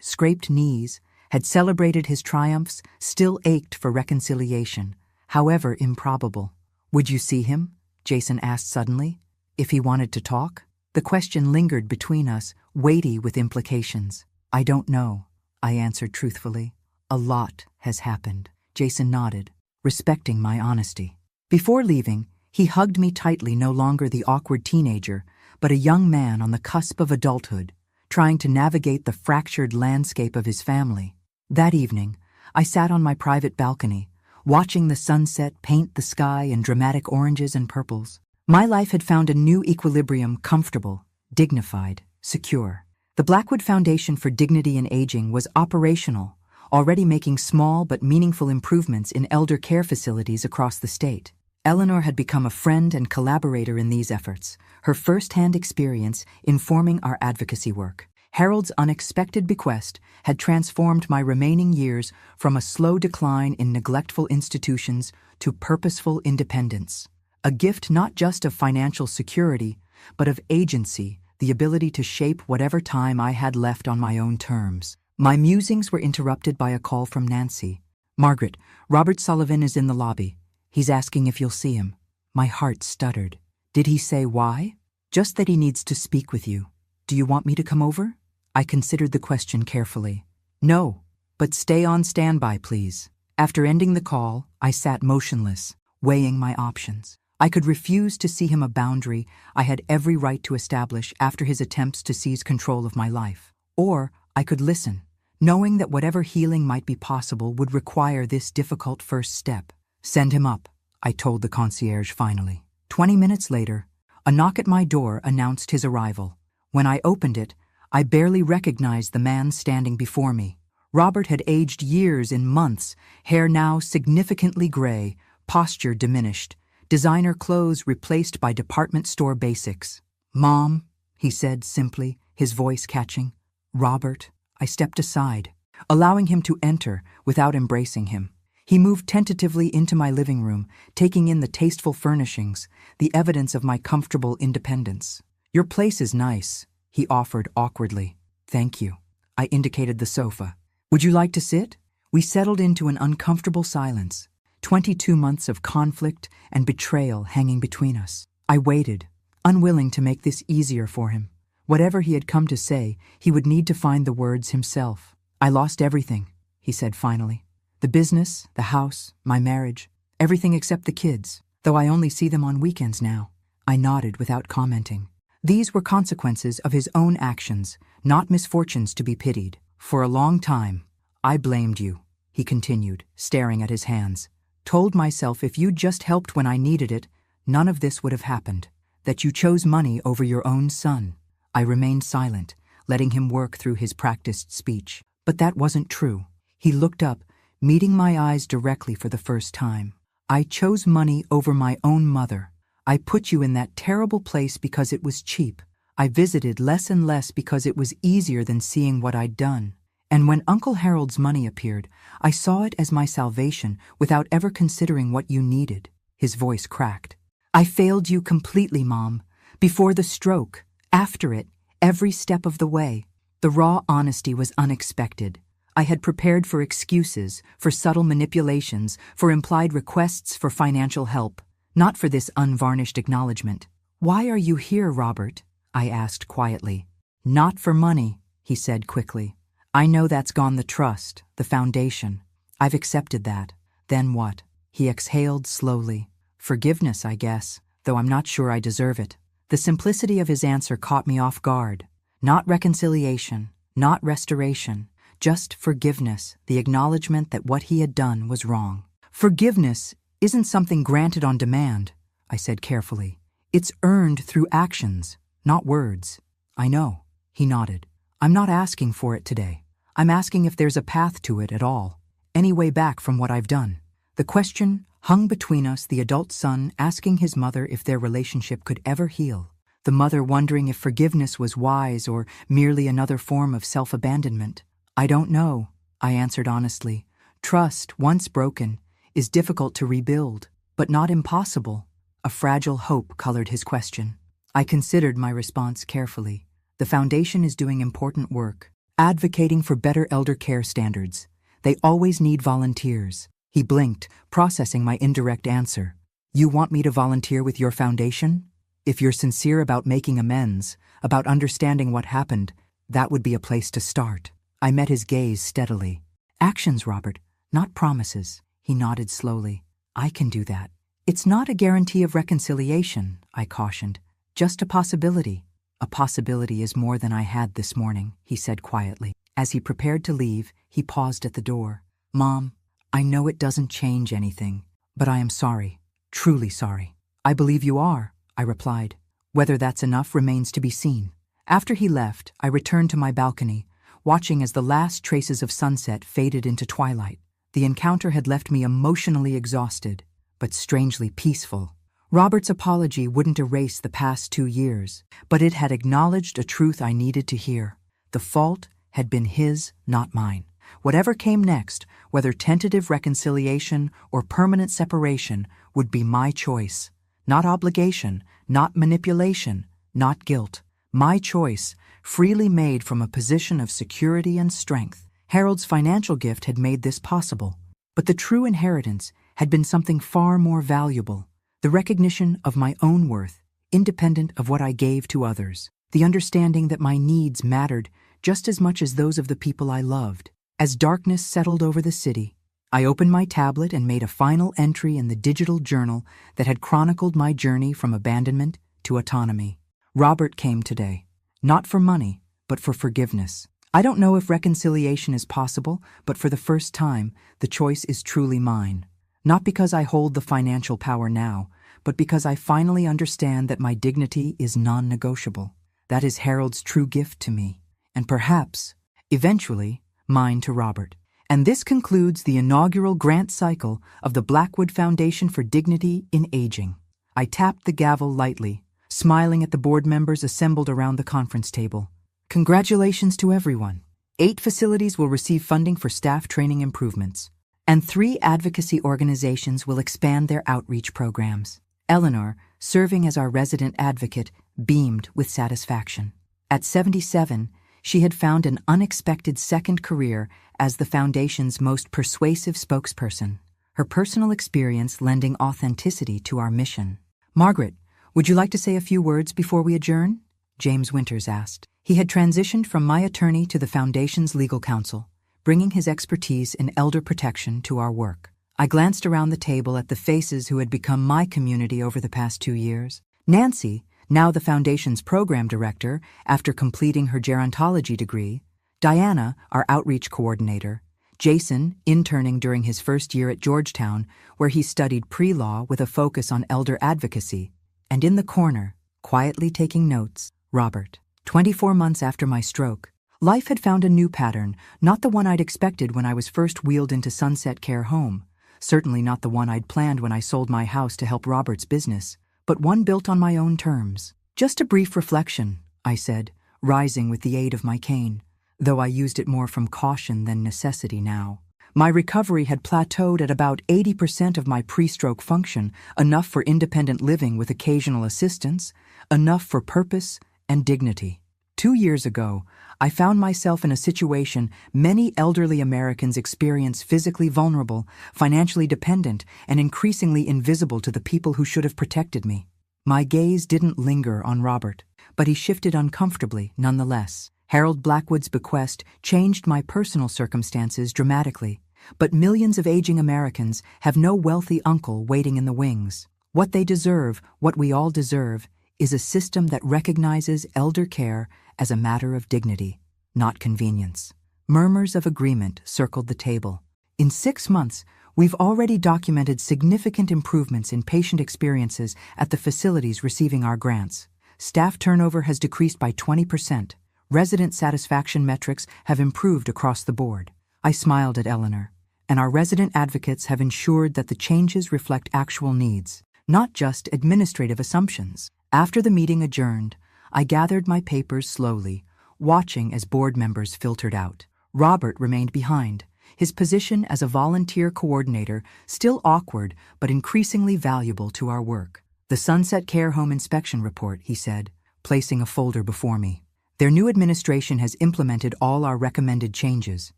scraped knees, had celebrated his triumphs, still ached for reconciliation, however improbable. Would you see him? Jason asked suddenly. If he wanted to talk? The question lingered between us, weighty with implications. I don't know, I answered truthfully. A lot has happened. Jason nodded, respecting my honesty. Before leaving, he hugged me tightly, no longer the awkward teenager, but a young man on the cusp of adulthood, trying to navigate the fractured landscape of his family. That evening, I sat on my private balcony, watching the sunset paint the sky in dramatic oranges and purples. My life had found a new equilibrium, comfortable, dignified, secure. The Blackwood Foundation for Dignity in Aging was operational, already making small but meaningful improvements in elder care facilities across the state. Eleanor had become a friend and collaborator in these efforts, her first-hand experience informing our advocacy work. Harold's unexpected bequest had transformed my remaining years from a slow decline in neglectful institutions to purposeful independence. A gift not just of financial security, but of agency, the ability to shape whatever time I had left on my own terms. My musings were interrupted by a call from Nancy. Margaret, Robert Sullivan is in the lobby. He's asking if you'll see him. My heart stuttered. Did he say why? Just that he needs to speak with you. Do you want me to come over? I considered the question carefully. No, but stay on standby, please. After ending the call, I sat motionless, weighing my options. I could refuse to see him, a boundary I had every right to establish after his attempts to seize control of my life. Or I could listen, knowing that whatever healing might be possible would require this difficult first step. Send him up, I told the concierge finally. 20 minutes later, a knock at my door announced his arrival. When I opened it, I barely recognized the man standing before me. Robert had aged years in months, hair now significantly gray, posture diminished, designer clothes replaced by department store basics. Mom, he said simply, his voice catching. Robert, I stepped aside, allowing him to enter without embracing him. He moved tentatively into my living room, taking in the tasteful furnishings, the evidence of my comfortable independence. Your place is nice, he offered awkwardly. Thank you. I indicated the sofa. Would you like to sit? We settled into an uncomfortable silence, 22 months of conflict and betrayal hanging between us. I waited, unwilling to make this easier for him. Whatever he had come to say, he would need to find the words himself. I lost everything, he said finally. The business, the house, my marriage, everything except the kids, though I only see them on weekends now. I nodded without commenting. These were consequences of his own actions, not misfortunes to be pitied. For a long time, I blamed you, he continued, staring at his hands. Told myself if you'd just helped when I needed it, none of this would have happened. That you chose money over your own son. I remained silent, letting him work through his practiced speech. But that wasn't true. He looked up, meeting my eyes directly for the first time. I chose money over my own mother. I put you in that terrible place because it was cheap. I visited less and less because it was easier than seeing what I'd done. And when Uncle Harold's money appeared, I saw it as my salvation without ever considering what you needed. His voice cracked. I failed you completely, Mom. Before the stroke, after it, every step of the way. The raw honesty was unexpected. I had prepared for excuses, for subtle manipulations, for implied requests for financial help. not for this unvarnished acknowledgement. "Why are you here, Robert?" I asked quietly. "Not for money," he said quickly. "I know that's gone the trust, the foundation. I've accepted that. Then what?" He exhaled slowly. "Forgiveness, I guess, though I'm not sure I deserve it." The simplicity of his answer caught me off guard. Not reconciliation, not restoration, just forgiveness, the acknowledgement that what he had done was wrong. "Forgiveness isn't something granted on demand," I said carefully. "It's earned through actions, not words." "I know," he nodded. "I'm not asking for it today. I'm asking if there's a path to it at all, any way back from what I've done." The question hung between us, the adult son asking his mother if their relationship could ever heal, the mother wondering if forgiveness was wise or merely another form of self-abandonment. "I don't know," I answered honestly. "Trust, once broken, is difficult to rebuild, but not impossible." A fragile hope colored his question. I considered my response carefully. The foundation is doing important work, advocating for better elder care standards. They always need volunteers. He blinked, processing my indirect answer. "You want me to volunteer with your foundation? If you're sincere about making amends, about understanding what happened, that would be a place to start." I met his gaze steadily. "Actions, Robert, not promises." He nodded slowly. "I can do that." "It's not a guarantee of reconciliation," I cautioned. "Just a possibility." "A possibility is more than I had this morning," he said quietly. As he prepared to leave, he paused at the door. "Mom, I know it doesn't change anything, but I am sorry, truly sorry." "I believe you are," I replied. "Whether that's enough remains to be seen." After he left, I returned to my balcony, watching as the last traces of sunset faded into twilight. The encounter had left me emotionally exhausted, but strangely peaceful. Robert's apology wouldn't erase the past 2 years, but it had acknowledged a truth I needed to hear. The fault had been his, not mine. Whatever came next, whether tentative reconciliation or permanent separation, would be my choice. Not obligation, not manipulation, not guilt. My choice, freely made from a position of security and strength. Harold's financial gift had made this possible, but the true inheritance had been something far more valuable. The recognition of my own worth, independent of what I gave to others. The understanding that my needs mattered just as much as those of the people I loved. As darkness settled over the city, I opened my tablet and made a final entry in the digital journal that had chronicled my journey from abandonment to autonomy. Robert came today, not for money, but for forgiveness. I don't know if reconciliation is possible, but for the first time, the choice is truly mine. Not because I hold the financial power now, but because I finally understand that my dignity is non-negotiable. That is Harold's true gift to me, and perhaps, eventually, mine to Robert. And this concludes the inaugural grant cycle of the Blackwood Foundation for Dignity in Aging. I tapped the gavel lightly, smiling at the board members assembled around the conference table. Congratulations to everyone. 8 facilities will receive funding for staff training improvements, and 3 advocacy organizations will expand their outreach programs. Eleanor, serving as our resident advocate, beamed with satisfaction. At 77, she had found an unexpected second career as the Foundation's most persuasive spokesperson, her personal experience lending authenticity to our mission. "Margaret, would you like to say a few words before we adjourn?" James Winters asked. He had transitioned from my attorney to the Foundation's legal counsel, bringing his expertise in elder protection to our work. I glanced around the table at the faces who had become my community over the past 2 years. Nancy, now the Foundation's program director after completing her gerontology degree, Diana, our outreach coordinator, Jason, interning during his first year at Georgetown, where he studied pre-law with a focus on elder advocacy, and in the corner, quietly taking notes, Robert. 24 months after my stroke, life had found a new pattern, not the one I'd expected when I was first wheeled into Sunset Care Home, certainly not the one I'd planned when I sold my house to help Robert's business, but one built on my own terms. "Just a brief reflection," I said, rising with the aid of my cane, though I used it more from caution than necessity now. My recovery had plateaued at about 80% of my pre-stroke function, enough for independent living with occasional assistance, enough for purpose and dignity. 2 years ago, I found myself in a situation many elderly Americans experience: physically vulnerable, financially dependent, and increasingly invisible to the people who should have protected me. My gaze didn't linger on Robert, but he shifted uncomfortably nonetheless. Harold Blackwood's bequest changed my personal circumstances dramatically, but millions of aging Americans have no wealthy uncle waiting in the wings. What they deserve, what we all deserve, is a system that recognizes elder care as a matter of dignity, not convenience. Murmurs of agreement circled the table. In 6 months, we've already documented significant improvements in patient experiences at the facilities receiving our grants. Staff turnover has decreased by 20%. Resident satisfaction metrics have improved across the board. I smiled at Eleanor, and our resident advocates have ensured that the changes reflect actual needs, not just administrative assumptions. After the meeting adjourned, I gathered my papers slowly, watching as board members filtered out. Robert remained behind, his position as a volunteer coordinator still awkward but increasingly valuable to our work. "The Sunset Care Home Inspection Report," he said, placing a folder before me. "Their new administration has implemented all our recommended changes.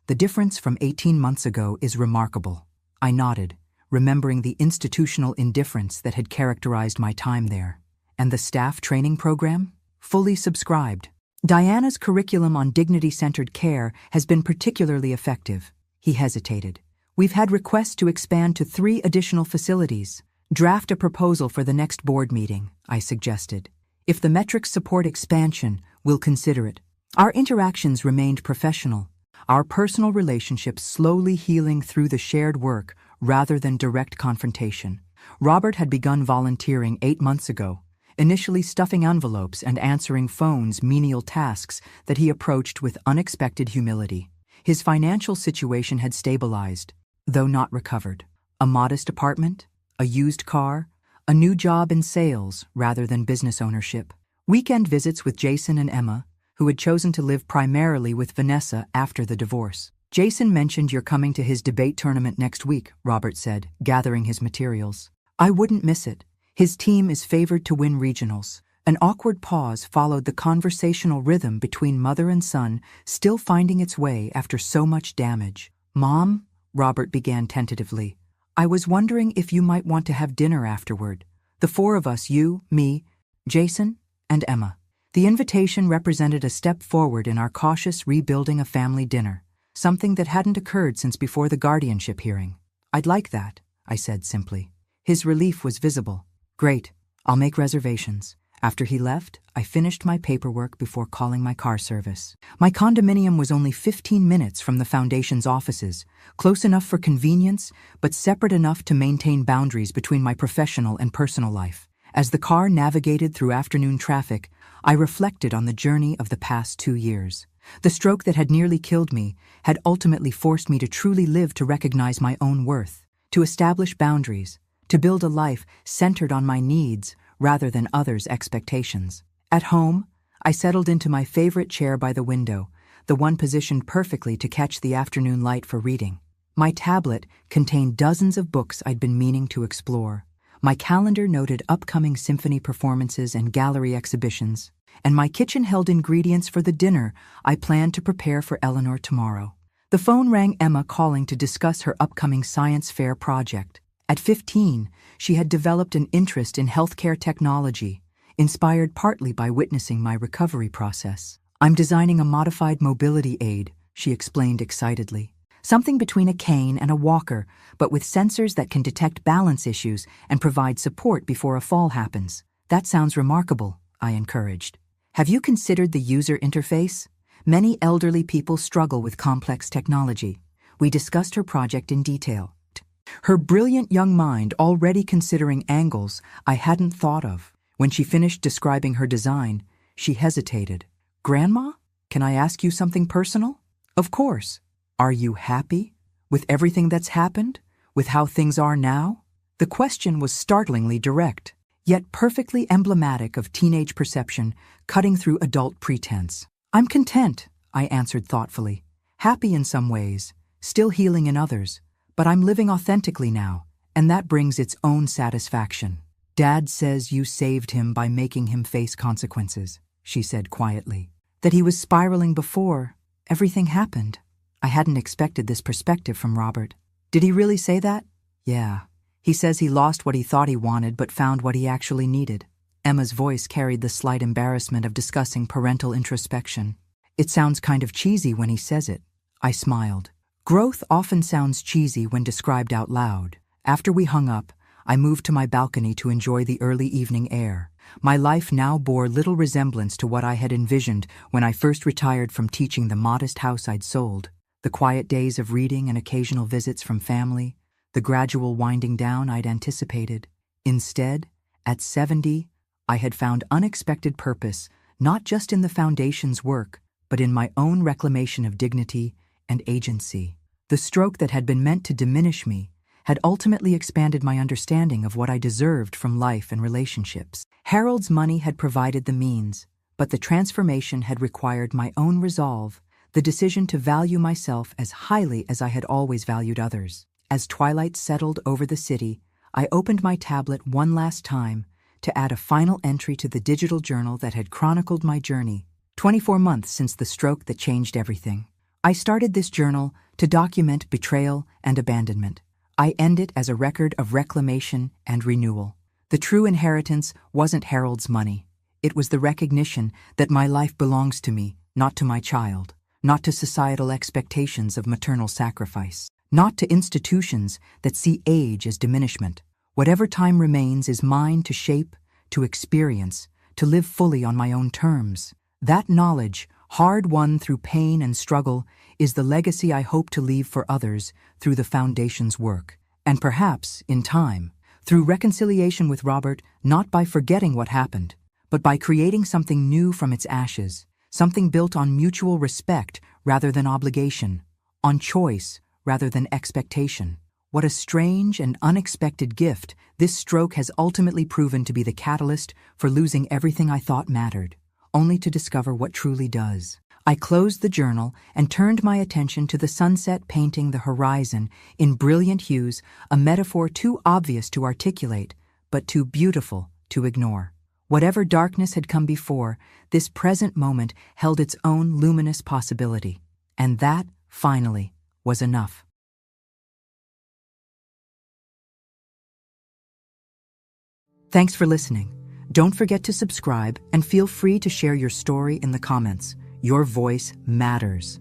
The difference from 18 months ago is remarkable." I nodded, remembering the institutional indifference that had characterized my time there. "And the staff training program?" "Fully subscribed. Diana's curriculum on dignity-centered care has been particularly effective." He hesitated. "We've had requests to expand to 3 additional facilities. Draft a proposal for the next board meeting," I suggested. "If the metrics support expansion, we'll consider it." Our interactions remained professional, our personal relationships slowly healing through the shared work rather than direct confrontation. Robert had begun volunteering 8 months ago, initially stuffing envelopes and answering phones, menial tasks that he approached with unexpected humility. His financial situation had stabilized, though not recovered. A modest apartment, a used car, a new job in sales rather than business ownership. Weekend visits with Jason and Emma, who had chosen to live primarily with Vanessa after the divorce. "Jason mentioned you're coming to his debate tournament next week," Robert said, gathering his materials. "I wouldn't miss it. His team is favored to win regionals." An awkward pause followed the conversational rhythm between mother and son, still finding its way after so much damage. "Mom," Robert began tentatively, "I was wondering if you might want to have dinner afterward. The 4 of us, you, me, Jason, and Emma." The invitation represented a step forward in our cautious rebuilding a family dinner, something that hadn't occurred since before the guardianship hearing. "I'd like that," I said simply. His relief was visible. "Great, I'll make reservations." After he left, I finished my paperwork before calling my car service. My condominium was only 15 minutes from the foundation's offices, close enough for convenience, but separate enough to maintain boundaries between my professional and personal life. As the car navigated through afternoon traffic, I reflected on the journey of the past 2 years. The stroke that had nearly killed me had ultimately forced me to truly live to recognize my own worth, to establish boundaries, to build a life centered on my needs rather than others' expectations. At home, I settled into my favorite chair by the window, the one positioned perfectly to catch the afternoon light for reading. My tablet contained dozens of books I'd been meaning to explore. My calendar noted upcoming symphony performances and gallery exhibitions, and my kitchen held ingredients for the dinner I planned to prepare for Eleanor tomorrow. The phone rang, Emma calling to discuss her upcoming science fair project. At 15, she had developed an interest in healthcare technology, inspired partly by witnessing my recovery process. "I'm designing a modified mobility aid," she explained excitedly. "Something between a cane and a walker, but with sensors that can detect balance issues and provide support before a fall happens." "That sounds remarkable," I encouraged. "Have you considered the user interface? Many elderly people struggle with complex technology." We discussed her project in detail, her brilliant young mind already considering angles I hadn't thought of. When she finished describing her design, she hesitated. "Grandma, can I ask you something personal?" "Of course. Are you happy with everything that's happened, with how things are now?" The question was startlingly direct, yet perfectly emblematic of teenage perception cutting through adult pretense. "I'm content," I answered thoughtfully. "Happy in some ways, still healing in others. But I'm living authentically now, and that brings its own satisfaction." "Dad says you saved him by making him face consequences," she said quietly. that he was spiraling before everything happened. I hadn't expected this perspective from Robert. Did he really say that? Yeah. He says he lost what he thought he wanted but found what he actually needed. Emma's voice carried the slight embarrassment of discussing parental introspection. It sounds kind of cheesy when he says it. I smiled. Growth often sounds cheesy when described out loud. After we hung up, I moved to my balcony to enjoy the early evening air. My life now bore little resemblance to what I had envisioned when I first retired from teaching the modest house I'd sold. The quiet days of reading and occasional visits from family, the gradual winding down I'd anticipated. Instead, at 70, I had found unexpected purpose, not just in the foundation's work, but in my own reclamation of dignity and agency. The stroke that had been meant to diminish me had ultimately expanded my understanding of what I deserved from life and relationships. Harold's money had provided the means, but the transformation had required my own resolve, the decision to value myself as highly as I had always valued others. As twilight settled over the city, I opened my tablet one last time to add a final entry to the digital journal that had chronicled my journey, 24 months since the stroke that changed everything. I started this journal to document betrayal and abandonment. I end it as a record of reclamation and renewal. The true inheritance wasn't Harold's money. It was the recognition that my life belongs to me, not to my child, not to societal expectations of maternal sacrifice, not to institutions that see age as diminishment. Whatever time remains is mine to shape, to experience, to live fully on my own terms. That knowledge, hard-won through pain and struggle, is the legacy I hope to leave for others through the Foundation's work. And perhaps, in time, through reconciliation with Robert, not by forgetting what happened, but by creating something new from its ashes, something built on mutual respect rather than obligation, on choice rather than expectation. What a strange and unexpected gift this stroke has ultimately proven to be the catalyst for losing everything I thought mattered, only to discover what truly does. I closed the journal and turned my attention to the sunset painting the horizon in brilliant hues, a metaphor too obvious to articulate, but too beautiful to ignore. Whatever darkness had come before, this present moment held its own luminous possibility. And that, finally, was enough. Thanks for listening. Don't forget to subscribe and feel free to share your story in the comments. Your voice matters.